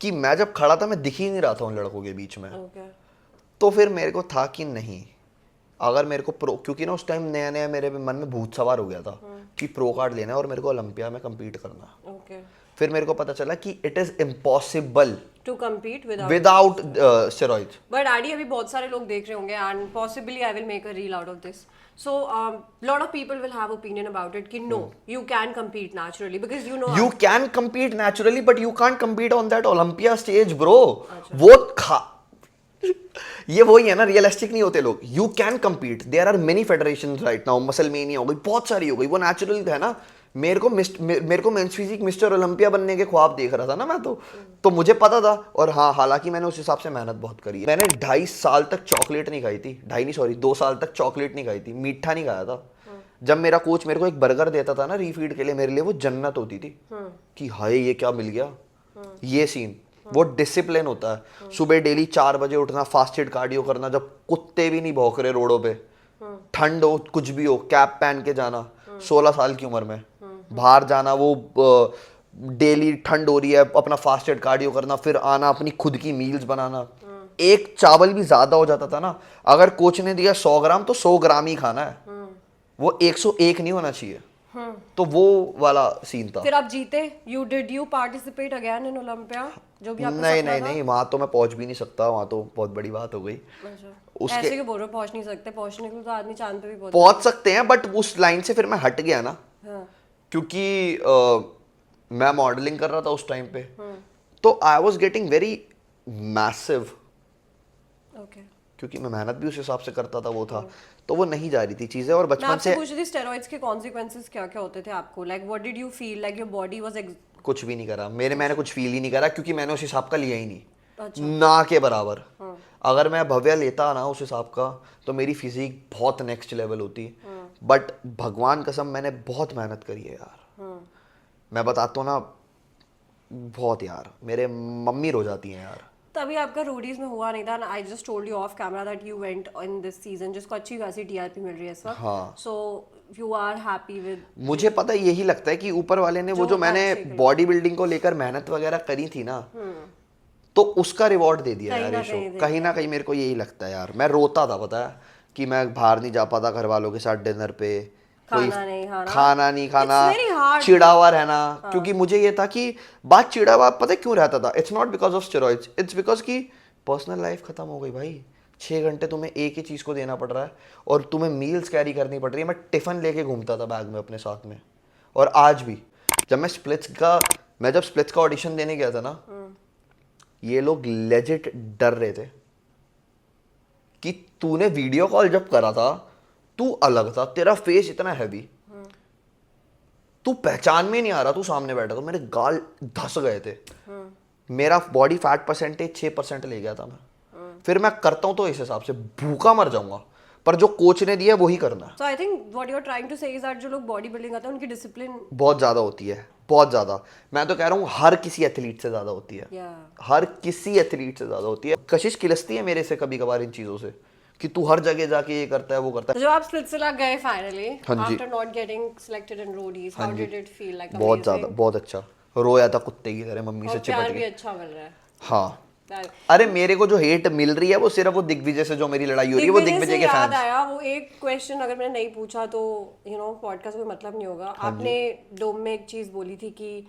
कि मैं जब खड़ा था मैं दिख ही नहीं रहा था उन लड़कों के बीच में। तो फिर मेरे को था कि नहीं, अगर मेरे को प्रो, क्योंकि ना उस टाइम नया नया मेरे मन में भूत सवार हो गया था कि प्रो कार्ड लेना है और मेरे को ओलंपिया में compete करना है। फिर मेरे को पता चला कि it is impossible to compete without steroids. But Adi, अभी बहुत सारे लोग देख रहे होंगे, and possibly I will make a reel out of this. So lot of people will have opinion about it कि no, you can compete naturally because you know You can compete naturally but you can't compete on that Olympia stage bro। वो ये वही है ना, realistic नहीं होते लोग। You can compete, there are many federation right now, muscle mania हो गई, बहुत सारी हो गई, वो नेचुरल है ना। मेरे को मेंस फिजिक मिस्टर ओलंपिया बनने के ख्वाब देख रहा था ना मैं, तो मुझे पता था। और हाँ, हालांकि मैंने उस हिसाब से मेहनत बहुत करी है। मैंने 2.5 साल तक चॉकलेट नहीं खाई थी, 2 साल तक चॉकलेट नहीं खाई थी, मीठा नहीं खाया था। जब मेरा कोच मेरे को एक बर्गर देता था ना रीफीड के लिए, मेरे लिए वो जन्नत होती थी कि हाय ये क्या मिल गया। ये सीन, वो डिसिप्लिन होता है। सुबह डेली 4 बजे उठना, फास्टेड कार्डियो करना, जब कुत्ते भी नहीं भौंक रहे रोडों पे, ठंड हो कुछ भी हो, कैप पहन के जाना, 16 साल की उम्र में बाहर जाना, वो डेली ठंड हो रही है, अपना फास्टेड कार्डियो करना, फिर आना, अपनी खुद की मील्स बनाना। एक चावल भी ज्यादा हो जाता था ना, अगर कोच ने दिया 100 ग्राम तो 100 ग्राम ही खाना है, वो 101 नहीं होना चाहिए। तो वो वाला सीन था। फिर आप जीते, you participate again in Olympia, जो भी आपका नहीं सपना नहीं था? नहीं, वहां तो मैं पहुंच भी नहीं सकता, वहां तो बहुत बड़ी बात हो गई। ऐसे क्यों बोल रहे हो, पहुंच नहीं सकते? पहुंचने के लिए तो आदमी चांद पे भी पहुंच सकते हैं, बट उस लाइन से फिर मैं हट गया ना। क्योंकि मैं मॉडलिंग कर रहा था उस टाइम पे, तो I was getting very massive, क्योंकि मैं मेहनत भी उस हिसाब से करता था, वो था, तो वो नहीं जा रही थी चीजें। और बचपन से पूछ रही थी स्टेरॉइड्स के कॉन्सिक्वेंसेस क्या क्या होते थे आपको, like what did you feel, like your body was कुछ भी नहीं करा मैंने कुछ फील ही नहीं करा, क्योंकि मैंने उस हिसाब का लिया ही नहीं, ना के बराबर। अगर मैं भव्य लेता ना उस हिसाब का, तो मेरी फिजिक बहुत नेक्स्ट लेवल होती। बट भगवान कसम मैंने बहुत मेहनत करी है यार, मैं बताता हूँ ना, बहुत यार, मेरे मम्मी रो जाती हैं यार। तभी आपका रोडीज में हुआ नहीं था। I just told you of camera that you went in this season, जिसको अच्छी खासी टीआरपी मिल रही है इस वक्त। हाँ। So you are happy with, मुझे पता यही लगता है कि ऊपर वाले ने वो जो मैंने बॉडी बिल्डिंग को लेकर मेहनत वगैरह करी थी ना, तो उसका रिवॉर्ड दे दिया यार ये शो। कहीं ना कहीं मेरे को यही लगता है यार। मैं रोता था, पता है, कि मैं बाहर नहीं जा पाता घर वालों के साथ डिनर पे, कोई खाना नहीं खाना, चिड़ा हुआ रहना। क्योंकि मुझे ये था कि बात चिड़ा हुआ पता है क्यों रहता था, it's not because of steroids, it's because कि पर्सनल लाइफ खत्म हो गई भाई। 6 घंटे तुम्हें एक ही चीज़ को देना पड़ रहा है और तुम्हें मील्स कैरी करनी पड़ रही है। मैं टिफ़िन लेके घूमता था बैग में अपने साथ में, और आज भी जब स्प्लिट्स का ऑडिशन देने गया था ना, ये लोग लेजिट डर रहे थे कि तूने वीडियो कॉल जब करा था तू अलग था, तेरा फेस इतना हैवी, तू पहचान में नहीं आ रहा, तू सामने बैठा था, मेरे गाल धस गए थे। मेरा बॉडी फैट परसेंटेज 6% ले गया था मैं। फिर मैं करता हूं तो इस हिसाब से भूखा मर जाऊंगा, पर जो कोच ने दिया वही करना है। So I think what you're trying to say is that जो लोग बॉडी बिल्डिंग करते हैं उनकी डिसिप्लिन बहुत ज्यादा होती है, बहुत ज्यादा। मैं तो कह रहा हूँ हर किसी एथलीट से ज्यादा होती है, हर किसी एथलीट से ज्यादा होती है। कशिश खिलस्ती है मेरे से कभी कभार इन चीजों से कि तू हर जगह जाके ये करता है वो करता है। जब आप स्प्लिट्सविला गए फाइनली हाँ जी। After not getting selected in Roadies, how did it feel like? बहुत ज्यादा, बहुत अच्छा। रोया था कुत्ते की तरह मम्मी से चिपट प्यार भी के। अच्छा मिल रहा है। हाँ, अरे मेरे को जो हेट मिल रही है वो सिर्फ वो दिग्विजय से जो मेरी लड़ाई हो रही है, वो दिग्विजय के याद फैंस। आया वो एक क्वेश्चन, अगर मैंने नहीं पूछा तो पॉडकास्ट में मतलब नहीं होगा। आपने डोम में एक चीज बोली थी कि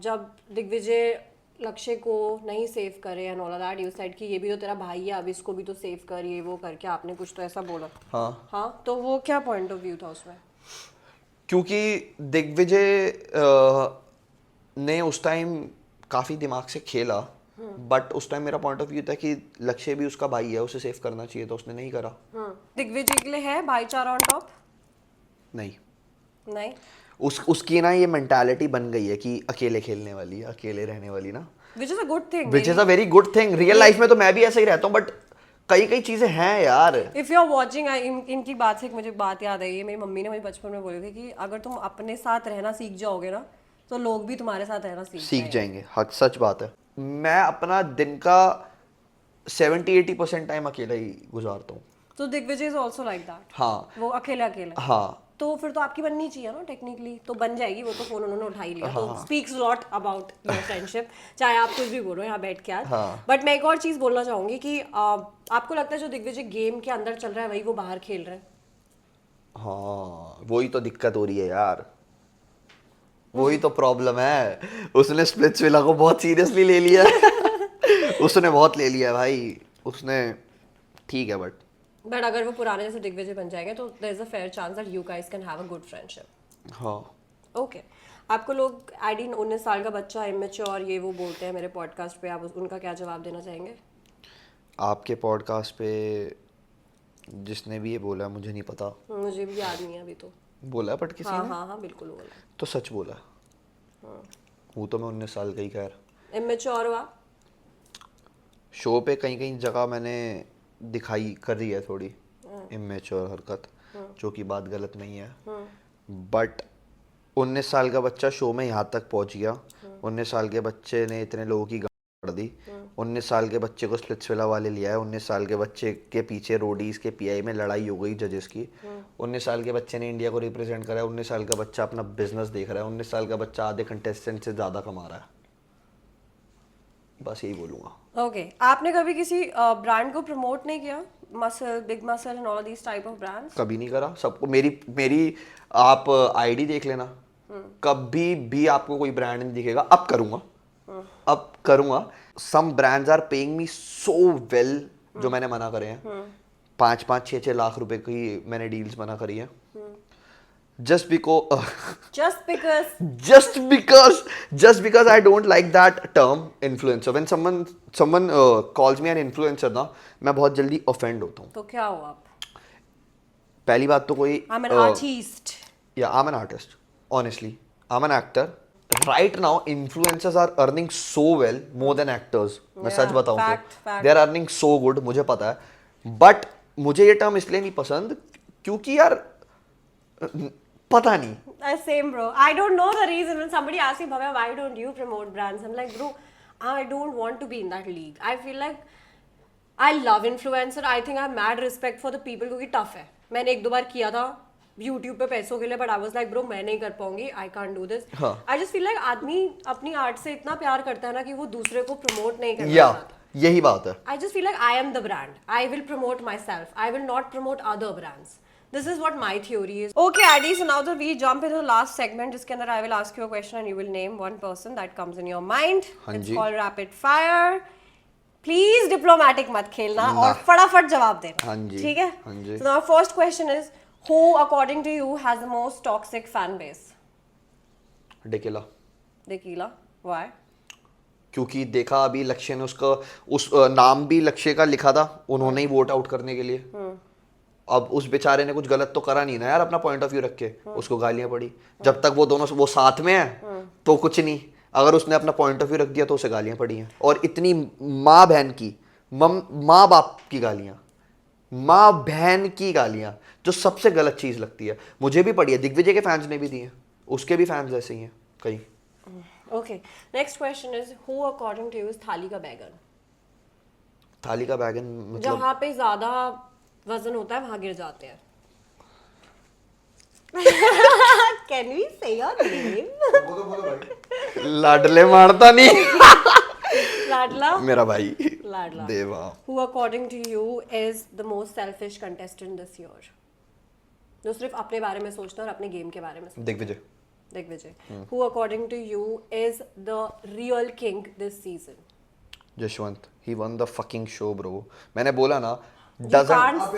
जब दिग्विजय लक्ष्य को नहीं सेव करे and all that, you said कि ये भी तो तेरा भाई है, अब इसको भी तो सेव कर, ये वो करके आपने कुछ तो ऐसा बोला। हाँ, तो वो क्या पॉइंट ऑफ व्यू था उसमें? क्योंकि दिग्विजय ने उस टाइम काफी दिमाग से खेला, बट उस टाइम मेरा पॉइंट ऑफ व्यू था कि लक्ष्य भी उसका भाई है, उसे सेव करना चाहिए, तो उसने नहीं करा। दिग्विजय के लिए है भाईचारा ऑन टॉप? नहीं उसकी ना ये मेंटालिटी बन गई है कि अकेले खेलने वाली है, अकेले रहने वाली ना, which is a good thing, which is a very good thing. Real life में तो मैं भी ऐसे ही रहता हूँ, बट कई कई चीजें हैं यार। इफ यू आर वाचिंग, इनकी बात से मुझे बात याद आई है। मेरी मम्मी ने मुझे बचपन में बोली थी कि अगर तुम अपने साथ रहना सीख जाओगे ना तो लोग भी तुम्हारे साथ रहना सीख जाएंगे। हाँ, सच बात है। मैं अपना दिन का 70-80% टाइम अकेला ही गुजारता हूँ। तो Digvijay is also like that. हाँ, वो अकेला हाँ, तो फिर तो आपकी बननी चाहिए ना टेक्निकली, तो बन जाएगी। वो तो फोन उन्होंने उठा ही लिया, तो speaks lot about your friendship, चाहे आप कुछ भी बोलो यहाँ बैठ के आज। बट मैं एक और चीज बोलना चाहूंगी कि आपको लगता है जो दिग्विजय गेम के अंदर चल रहा है वही वो बाहर खेल रहा है? हाँ, वही तो दिक्कत हो रही है यार, वही तो प्रॉब्लम है। उसने स्प्लिट्सविला को बहुत सीरियसली ले लिया है। उसने बहुत ले लिया है भाई, उसने। ठीक है, बट अगर वो पुराने जैसे दिग्विजय बन जाएंगे तो there is a fair chance that you guys can have a good friendship. हाँ, ओके। आपको लोग एडी 19 साल का बच्चा इमेच्योर ये वो बोलते हैं मेरे पॉडकास्ट पे, आप उनका क्या जवाब देना चाहेंगे? आपके पॉडकास्ट पे जिसने भी ये बोला मुझे नहीं पता, मुझे भी याद नहीं है अभी तो। बोला बट किसी ने हाँ बिल्कुल बोला तो सच बोला। वो तो मैं 19 साल का ही, खैर इमेच्योर हुआ। शो पे कहीं कहीं जगह मैंने दिखाई कर रही है थोड़ी इमेच्योर हरकत, जो कि बात गलत नहीं है, बट 19 साल का बच्चा शो में यहाँ तक पहुँच गया। 19 साल के बच्चे ने इतने लोगों की गाड़ दी। 19 साल के बच्चे को स्प्लिट्सविला वाले लिया है। 19 साल के बच्चे के पीछे रोडीज के पीआई में लड़ाई हो गई जजेस की। 19 साल के बच्चे ने इंडिया को रिप्रेजेंट करा है। 19 साल का बच्चा अपना बिजनेस देख रहा है। 19 साल का बच्चा आधे कंटेस्टेंट से ज़्यादा कमा रहा है। बस यही बोलूँगा। ओके, आपने कभी किसी ब्रांड को प्रमोट नहीं किया? Muscle, big muscle and all these type of brands? कभी नहीं करा। सबको मेरी आप आईडी देख लेना, कभी भी आपको कोई ब्रांड नहीं दिखेगा। अब करूँगा। Some brands are paying me so well, जो मैंने मना करे हैं। 5-5, 6-6 लाख रुपए की मैंने डील्स मना करी है। just because I don't like that term influencer. When someone calls me an influencer ना, मैं बहुत जल्दी offend होता हूँ। तो क्या हो आप? पहली बात तो कोई I'm an artist. Yeah, I'm an artist. Honestly, I'm an actor. Right now, influencers are earning so well more than actors. मैं सच बताऊँ तो they are earning so good, मुझे पता है। But मुझे ये term इसलिए नहीं पसंद क्योंकि यार पता नहीं। Same bro. I don't know the reason when somebody asks me, Bhavya, why don't you promote brands? I'm like, bro, I don't want to be in that league. I feel like I love influencer. I think I have mad respect for the people क्योंकि tough है। मैंने 1-2 बार किया था YouTube पे पैसों के लिए, but I was like, bro, मैं नहीं कर पाऊंगी. I can't do this. I just feel like आदमी अपनी आर्ट से इतना प्यार करता है ना कि वो दूसरे को प्रमोट नहीं करना चाहता। यही बात है। I just feel like I am the brand. I will promote myself. I will not promote other brands. This is what my theory is. Okay, Addy, so now that we jump into the last segment, जिसके अंदर I will ask you a question and you will name one person that comes in your mind. It's called rapid fire. Please diplomatic मत खेलना ना। और फटाफट जवाब देना। हाँ जी, ठीक है? हाँ जी। So now first question is, who according to you has the most toxic fan base? Dikila. Tequila. Why? क्योंकि देखा अभी लक्ष्य ने उसका उस नाम भी लक्ष्य का लिखा था, उन्होंने ही वोट आउट करने के लिए। अब उस बेचारे ने कुछ गलत तो करा नहीं ना यार, अपना पॉइंट ऑफ व्यू रख के उसको गालियां पड़ी। जब तक वो दोनों वो साथ में है तो कुछ नहीं, अगर उसने अपना पॉइंट ऑफ व्यू रख दिया तो उसे गालियां पड़ी हैं। और इतनी माँ बहन की, माँ बाप की गालियां, माँ बहन की गालियां, जो सबसे गलत चीज लगती है। मुझे भी पड़ी है, दिग्विजय के फैंस ने भी दी है, उसके भी फैंस ऐसे ही हैं कई। Okay. Next question is, who according to you is थाली का बैगन? थाली का बैगन मतलब जहाँ पे ज्यादा वजन होता है वहां गिर जाते हैं। Can we say your name? बोलो भाई। लाडले मारता नहीं। लाडला? मेरा भाई लाडला। देवा। Who according to you is the most selfish contestant this year? जो सिर्फ अपने बारे में सोचता है और अपने गेम के बारे में सोचता दिग्विजय। है। Digvijay. Who according to you is the real king this season? Jashwant, he won the fucking show bro। मैंने बोला ना, You doesn't। can't,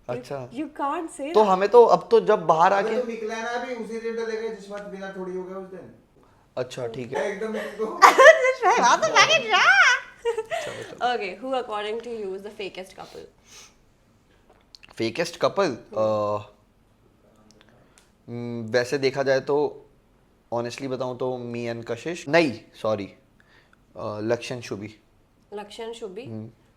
अच्छा you can't say तो that. हमें तो अब तो जब बाहर अबे आके, तो निकला है ना अभी, उसी दिन डलेगा जिस बात बिना थोड़ी हो गया उस दिन। अच्छा ठीक है। एकदम निकल Okay, who according to you is the fakest couple? Fakest couple वैसे देखा जाए तो ऑनेस्टली बताऊं तो मी एंड कशिश, नहीं सॉरी, लक्षण Shubhi. Lakshan should be,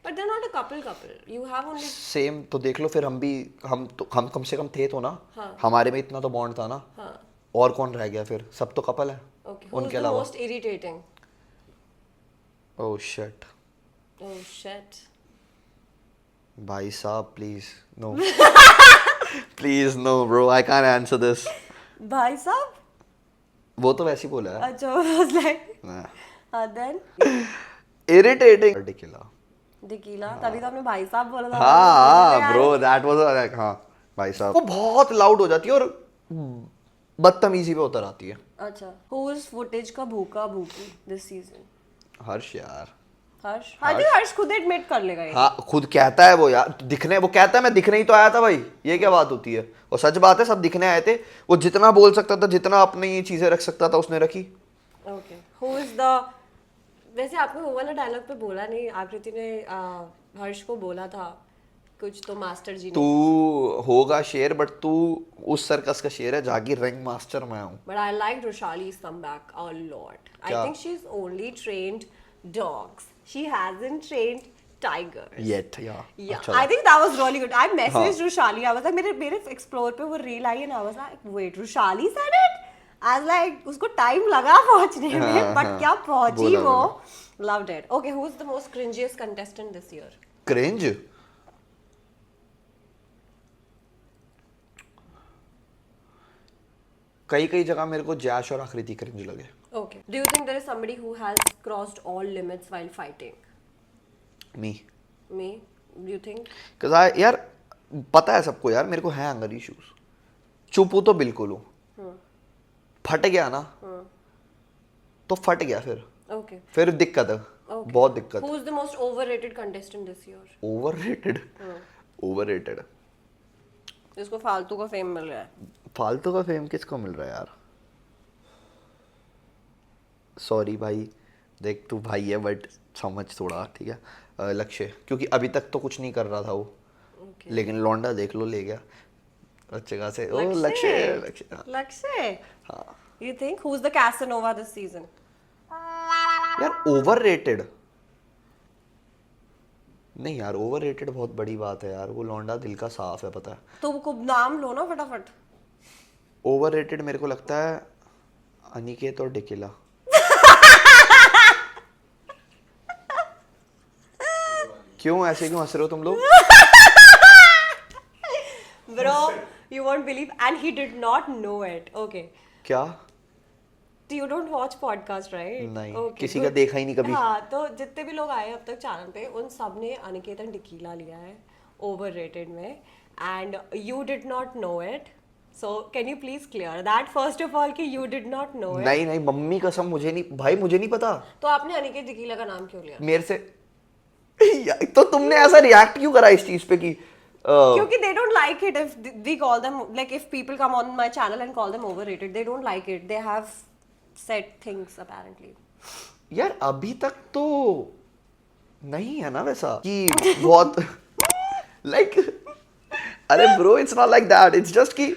but they're not a couple. You have only same तो देख लो फिर, हम कम से कम थे तो ना। हाँ। हमारे में इतना तो बॉन्ड था ना। हाँ. और कौन रह गया फिर, सब तो कपल है। Okay, who's उनके the अलावा most irritating? Oh shit Oh shit. भाई साहब please no. Please no bro, I can't answer this. भाई साहब? वो तो वैसे ही बोला है। अच्छा, I was like, then irritating ridiculous. Tequila. तभी तो आपने भाई साहब बोला था। हाँ ब्रो, दैट वाज लाइक, हाँ भाई साहब। वो बहुत लाउड हो जाती है और बदतमीजी पे उतर आती है। अच्छा, who is footage का भूखा भूखी this season? हर्ष यार। हर्ष? I think हर्ष खुद admit कर लेगा ये। हाँ खुद कहता है वो यार, वो कहता है मैं दिखने ही तो आया था भाई, ये क्या बात होती है। और सच बात है, सब दिखने आए थे। वो जितना बोल सकता था, जितना अपनी ये चीजें रख सकता था उसने रखी। Okay, who is the, वैसे आपने वो वाला डायलॉग पे बोला नहीं, आकृति ने हर्ष को बोला था कुछ तो मास्टर जी तू ने। होगा शेर बट तू उस सर्कस का शेर है, जागी रैंक मास्टर मैं हूँ। But I liked Roshali's comeback a lot. I क्या? think she's only trained dogs. She hasn't trained tigers. Yet या Yeah, अच्छा I think that was really good. I messaged हाँ. Roshali. I was like, मेरे explore पे वो reel I and I was like, wait, Roshali said it? I was like, उसको time लगा पहुंचने में, but क्या पहुंची बोला वो? Loved it. Okay, who's the most cringiest contestant this year? Cringe. कई जगह मेरे को जैश और आकृति क्रिंज लगे। Okay. Do you think there is somebody who has crossed all limits while fighting? Me Me? Do you think? यार पता है सबको यार, मेरे को है एंगर इश्यूज। चुप हूं तो बिल्कुल हूँ, फट गया ना तो फट गया Okay. फिर दिक्कत है। Okay. बहुत दिक्कत। Who's the most overrated contestant this year? Overrated. जिसको फालतू का फेम मिल रहा है। फालतू का फेम किसको मिल रहा है यार। सॉरी भाई, देख तू भाई है बट समझ थोड़ा, ठीक है। लक्ष्य, क्योंकि अभी तक तो कुछ नहीं कर रहा था वो। Okay. लेकिन लौंडा देख लो ले गया अच्छे खासे। ओ लक्ष्य हाँ। Lakshay. हाँ You think who's the Casanova this season? यार ओवररेटेड नहीं यार, ओवररेटेड बहुत बड़ी बात है यार। वो लौंडा दिल का साफ है, पता है। तो वो नाम लो ना फटाफट। ओवररेटेड मेरे को लगता है अनिकेत और डिकिला। क्यों ऐसे क्यों हंस रहे हो तुम लोग? Bro, you won't believe, and he did not know it. Okay. क्या? You don't watch podcast, right? नहीं, Okay, किसी good. का देखा ही नहीं कभी। हाँ, तो जितने भी लोग आए अब तक चैनल पे, उन सब ने अनिकेत एंड टिकीला लिया है ओवररेटेड में, and you did not know it. So can you please clear that first of all कि you did not know it? नहीं नहीं, मम्मी कसम मुझे नहीं भाई, मुझे नहीं पता। तो आपने अनिकेत दिकीला का नाम क्यों लिया? मेरे से तो तुमने ऐसा रिएक्ट क्यों करा इस चीज पे कि क्योंकि they don't like it if we call them, like if people come on my channel and call them overrated, they don't like it. They have said things apparently. यार अभी तक तो नहीं है ना वैसा कि बहुत लाइक अरे bro, it's not like that, it's just कि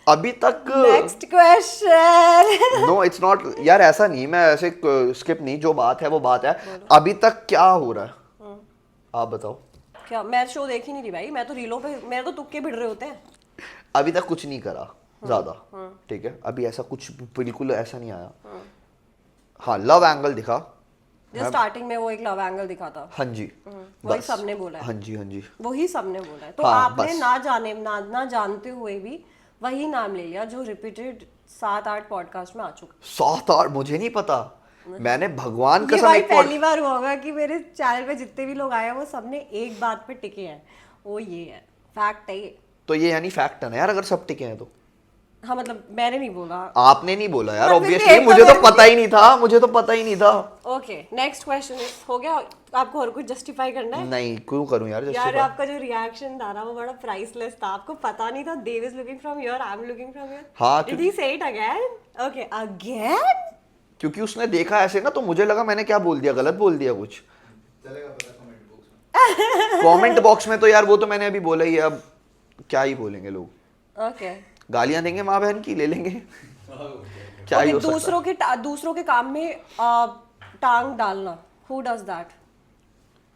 अभी तक Next question. No it's not यार, ऐसा नहीं, मैं ऐसे स्किप नहीं, जो बात है वो बात है। अभी तक क्या हो रहा है आप बताओ। क्या मैं शो देख ही नहीं रही भाई, मैं तो रीलों पे, मेरे तो तुक्के भिड़ रहे होते हैं। अभी तक कुछ नहीं करा ज्यादा, ठीक है, अभी ऐसा कुछ बिल्कुल ऐसा नहीं आया। हाँ, लव एंगल दिखा जो स्टार्टिंग में वो एक लव एंगल दिखा था, हाँ जी, वही बस। सबने बोला है। हाँ जी हाँ जी, वही सबने बोला है, तो हाँ, आपने बस। ना जाने ना जानते हुए भी वही नाम ले लिया जो रिपीटेड 7-8 पॉडकास्ट में आ चुका। 7-8 मुझे नहीं पता, मैंने भगवान ये कसम भाई एक पहली बार हुआ होगा कि मेरे चैनल पे जितने भी लोग आए हैं वो सबने एक बात पे टिके हैं, वो ये है, फैक्ट है ये। तो ये यानी फैक्ट है ना यार, अगर सब टिके हैं तो। हाँ मतलब मैंने नहीं बोला। आपने नहीं बोला यार, मतलब ऑब्वियसली एक तो मुझे तो मेरे- पता ही नहीं था, मुझे तो पता ही नहीं था। ओके, नेक्स्ट क्वेश्चन हो गया, आपको और कुछ जस्टिफाई करना है? नहीं, क्यों करूं यार यार justify? आपका जो रिएक्शन था ना वो बड़ा प्राइसलेस था, आपको पता नहीं था Dev is looking from here, I am looking from here. हाँ, did he say it again? Okay, again? क्योंकि उसने देखा ऐसे ना, तो मुझे लगा मैंने क्या बोल दिया, गलत बोल दिया कुछ। चलेगा पता कमेंट बॉक्स में। कमेंट बॉक्स में तो यार वो तो मैंने अभी बोला ही है, अब क्या ही बोलेंगे लोग, ओके, गालियां देंगे माँ बहन की, ले लेंगे, क्या ही हो सकता है। दूसरों के काम में टांग डालना, हु डज दैट?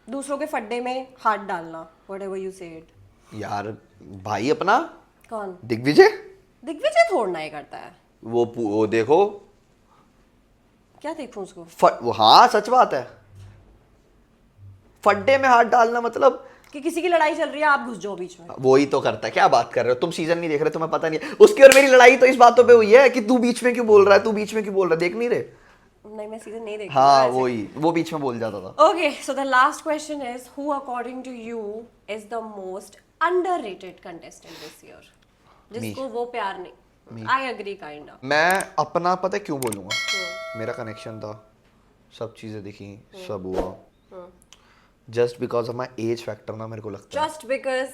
दूसरों के फड्डे में हाथ डालना, व्हाटएवर यू सेड। यार भाई अपना कौन? दिग्विजय, दिग्विजय थोड़ा ही करता है। वो देखो, क्या देखूं उसको? वो हाँ सच बात है, फड्डे में हाथ डालना मतलब कि किसी की लड़ाई चल रही है, आप घुस जाओ बीच में। वो ही तो करता है। क्या बात कर रहे हो तुम, सीजन नहीं देख रहे, तुम्हें पता नहीं है। उसकी और मेरी लड़ाई तो इस बातों पे हुई है कि तू बीच में क्यों बोल रहा है, तू बीच में क्यों बोल रहा है, देख नहीं रहे? नहीं, मैं सीजन नहीं देखी। हाँ वही, वो बीच में बोल जाता था। Okay, so the last question is, who according to you is the most underrated contestant this year, जिसको वो प्यार नहीं? I agree kind of. मैं अपना पता है क्यों बोलूंगा, मेरा कनेक्शन था, सब चीजें दिखी, सब हुआ, just because of my age factor ना, मेरे को लगता है जस्ट बिकॉज,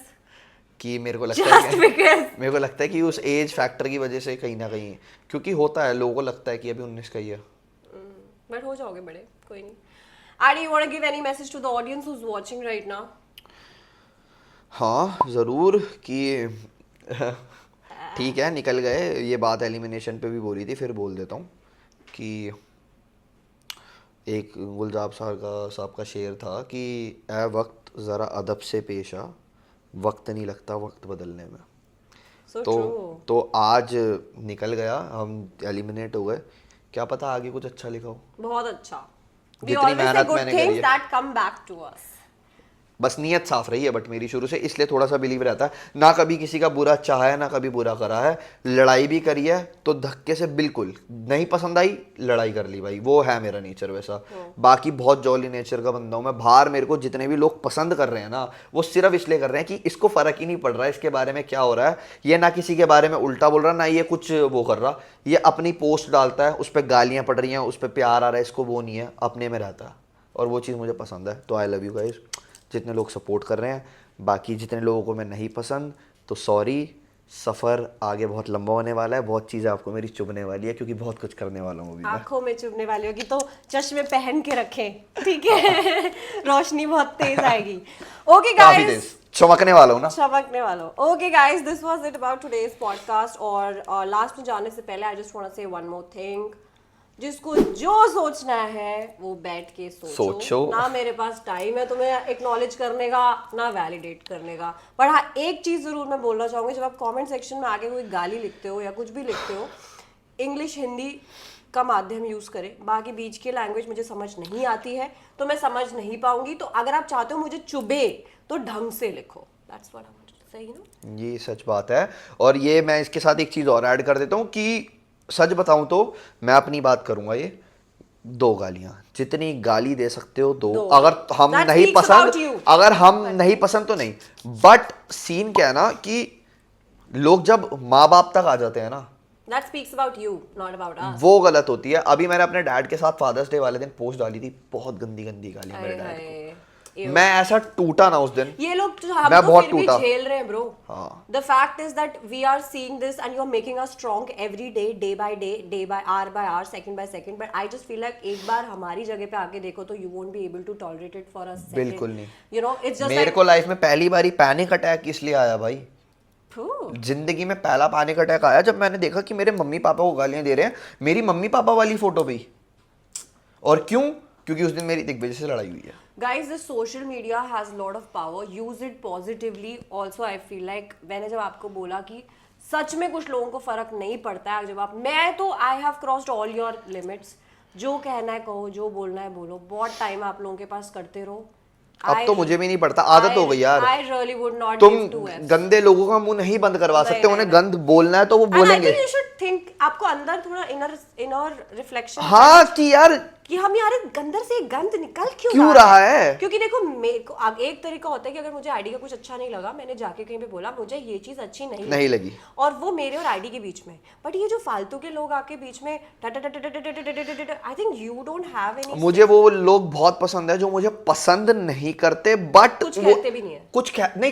कि मेरे को लगता जस्ट है बिकॉज मेरे को लगता है कि उस एज फैक्टर की वजह से कहीं ना कहीं, क्योंकि होता है लोगों को लगता है कि अभी 19 का ही है, बट हो जाओगे बड़े, कोई नहीं। Addy, you want to give any message to the audience who's watching right now? हाँ ज़रूर, कि ठीक है निकल गए, ये बात एलिमिनेशन पे भी बोली थी, फिर बोल देता हूँ कि एक गुलजार साहब का शेर था कि ए वक्त ज़रा अदब से पेश आ, वक्त नहीं लगता वक्त बदलने में। So तो true. तो आज निकल गया, हम एलिमिनेट हो गए, क्या पता आगे कुछ अच्छा लिखा हो। बहुत अच्छा। We जितनी always say मेहनत good मैंने करी things है, that come back to us. बस नीयत साफ रही है बट मेरी शुरू से, इसलिए थोड़ा सा बिलीव रहता है, ना कभी किसी का बुरा चाहा है ना कभी बुरा करा है। लड़ाई भी करी है तो धक्के से, बिल्कुल नहीं पसंद आई लड़ाई कर ली भाई, वो है मेरा नेचर वैसा। बाकी बहुत जॉली नेचर का बंदा हूँ मैं। बाहर मेरे को जितने भी लोग पसंद कर रहे हैं ना, वो सिर्फ इसलिए कर रहे हैं कि इसको फर्क ही नहीं पड़ रहा है इसके बारे में क्या हो रहा है, ये ना किसी के बारे में उल्टा बोल रहा, ना ये कुछ वो कर रहा, ये अपनी पोस्ट डालता है, उस पर गालियाँ पड़ रही हैं, उस पर प्यार आ रहा है, इसको वो नहीं है, अपने में रहता है, और वो चीज़ मुझे पसंद है। तो आई लव यू गाइस, जितने लोग सपोर्ट कर रहे हैं। बाकी जितने लोगों को मैं नहीं पसंद तो सॉरी, सफ़र आगे बहुत लंबा होने वाला है, बहुत चीज़ें आपको मेरी चुभने वाली है, क्योंकि बहुत कुछ करने वाला हूँ अभी मैं। आंखों में चुभने वाली होगी तो चश्मे पहन के रखें, ठीक है? रोशनी बहुत तेज आएगी। ओके काफी गाइस, तेज चमकने वाला हूँ ना, चमकने वालों। Okay guys, this was it about today's podcast. और लास्ट में जाने से पहले आई जस्ट वांट टू से वन मोर थिंग, जिसको जो सोचना है वो बैठ के सोचो। ना मेरे पास टाइम है तुम्हें एक्नॉलेज करने का, ना वैलिडेट करने का। पर हाँ, एक चीज जरूर मैं बोलना चाहूंगी, जब आप कमेंट सेक्शन में आके कोई गाली लिखते हो या कुछ भी लिखते हो, इंग्लिश हिंदी का माध्यम यूज करें। बाकी बीच की लैंग्वेज मुझे समझ नहीं आती है तो मैं समझ नहीं पाऊंगी, तो अगर आप चाहते हो मुझे चुभे तो ढंग से लिखो। That's what I want to say, you know. ये सच बात है। और ये मैं इसके साथ एक चीज़ और ऐड कर देता हूँ कि सच बताऊं तो मैं अपनी बात करूंगा, ये 2 गालियां, जितनी गाली दे सकते हो दो। अगर हम That नहीं speaks about पसंद, you. अगर हम नहीं पसंद तो नहीं, बट सीन क्या है ना कि लोग जब माँ बाप तक आ जाते हैं ना, That speaks about you, not about us. वो गलत होती है। अभी मैंने अपने डैड के साथ फादर्स डे वाले दिन पोस्ट डाली थी, बहुत गंदी गंदी गाली मेरे हाय डैड को। हाय, ew. मैं ऐसा टूटा ना उस दिन। ये लोग तो हम मैं तो बहुत फिर भी टूटा। झेल रहे हैं ब्रो। हाँ। The fact is that we are seeing this and you are making us strong every day, day by hour, second by second. But I just feel like एक बार हमारी जगह पे आके देखो तो you won't be able to tolerate it for a second. बिल्कुल नहीं। You know, it's just मेरे like को लाइफ में पहली बारी पैनिक अटैक इसलिए आया भाई, Phew. जिंदगी में पहला पैनिक अटैक आया जब मैंने देखा कि मेरे मम्मी पापा को गालियां दे रहे हैं मेरी मम्मी पापा वाली फोटो पे ही। और क्यों? क्योंकि उस दिन मेरी दिग्विजय से लड़ाई हुई है। Guys, the social media has a lot of power. Use it positively. Also, I feel like मैंने जब आपको बोला कि सच में कुछ लोगों को फर्क नहीं पड़ता है, जब आप मैं तो I have crossed all your limits. जो कहना है कहो, जो बोलना है बोलो। बहुत टाइम आप लोगों के पास करते रहो। अब तो मुझे भी नहीं पड़ता, आदत हो गई यार। I really would not तुम give two Fs. गंदे लोगों का मुंह नहीं बंद करवा सकते, उन्हें गंद बोलना है तो वो And I बोलेंगे। think you should think, आपको अंदर थोड़ा inner reflection हाँ कि यार कि हम यार अंदर से गंद निकल क्यों रहा है? क्योंकि देखो मेरे को अब एक तरीका होता है कि अगर मुझे आईडी का कुछ अच्छा नहीं लगा, मैंने जाके कहीं पे बोला मुझे ये चीज अच्छी नहीं लगी, और वो मेरे और आईडी के बीच में। बट ये जो फालतू के लोग आके बीच में I think you don't have any. मुझे वो लोग बहुत पसंद है जो मुझे पसंद नहीं करते, बट कुछ कहते भी नहीं है,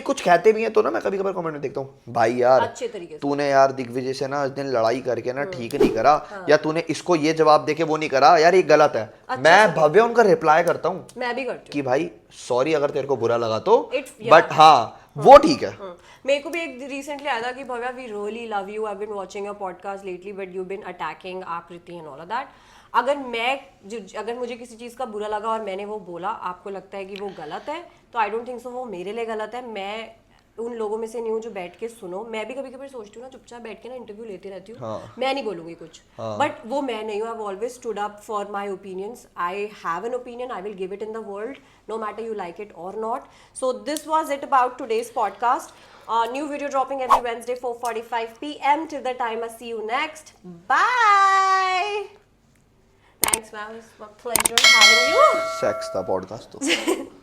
कुछ कहते भी हैं तो ना मैं कभी कभार कमेंट में देखता हूँ, भाई यार अच्छे तरीके से तूने यार दिग्विजय से ना इस दिन लड़ाई करके ना ठीक नहीं करा, या तूने इसको ये जवाब देके वो नहीं करा, यार ये गलत है। मैं भव्य उनका रिप्लाई करता हूँ, मैं भी करती हूँ कि भाई सॉरी अगर तेरे को बुरा लगा तो, yeah. बट हाँ वो ठीक है। मेरे को भी एक रिसेंटली आया था कि Bhavya we really love you, I have been watching your podcast lately but you been attacking Aakriti and all of that. अगर मुझे किसी चीज़ का बुरा लगा और मैंने वो बोला, आपको लगता है कि वो गलत है, तो आई डोंट थिंक सो वो मेरे लिए गलत है। मैं उन लोगों में से नहीं हूँ जो बैठ के सुनो। मैं भी कभी कभी सोचती हूँ ना चुपचाप बैठ के ना इंटरव्यू लेती रहती हूँ, मैं नहीं बोलूँगी कुछ, बट वो मैं नहीं हूँ। I have always stood up for my opinions. I have an opinion, I will give it in the world no matter you like it or not. So this was it about today's podcast. New video dropping every Wednesday 4:45 p.m. Till the time I see you next. Bye. Thanks, ma'am. It's my pleasure having you. Sex था podcast तो।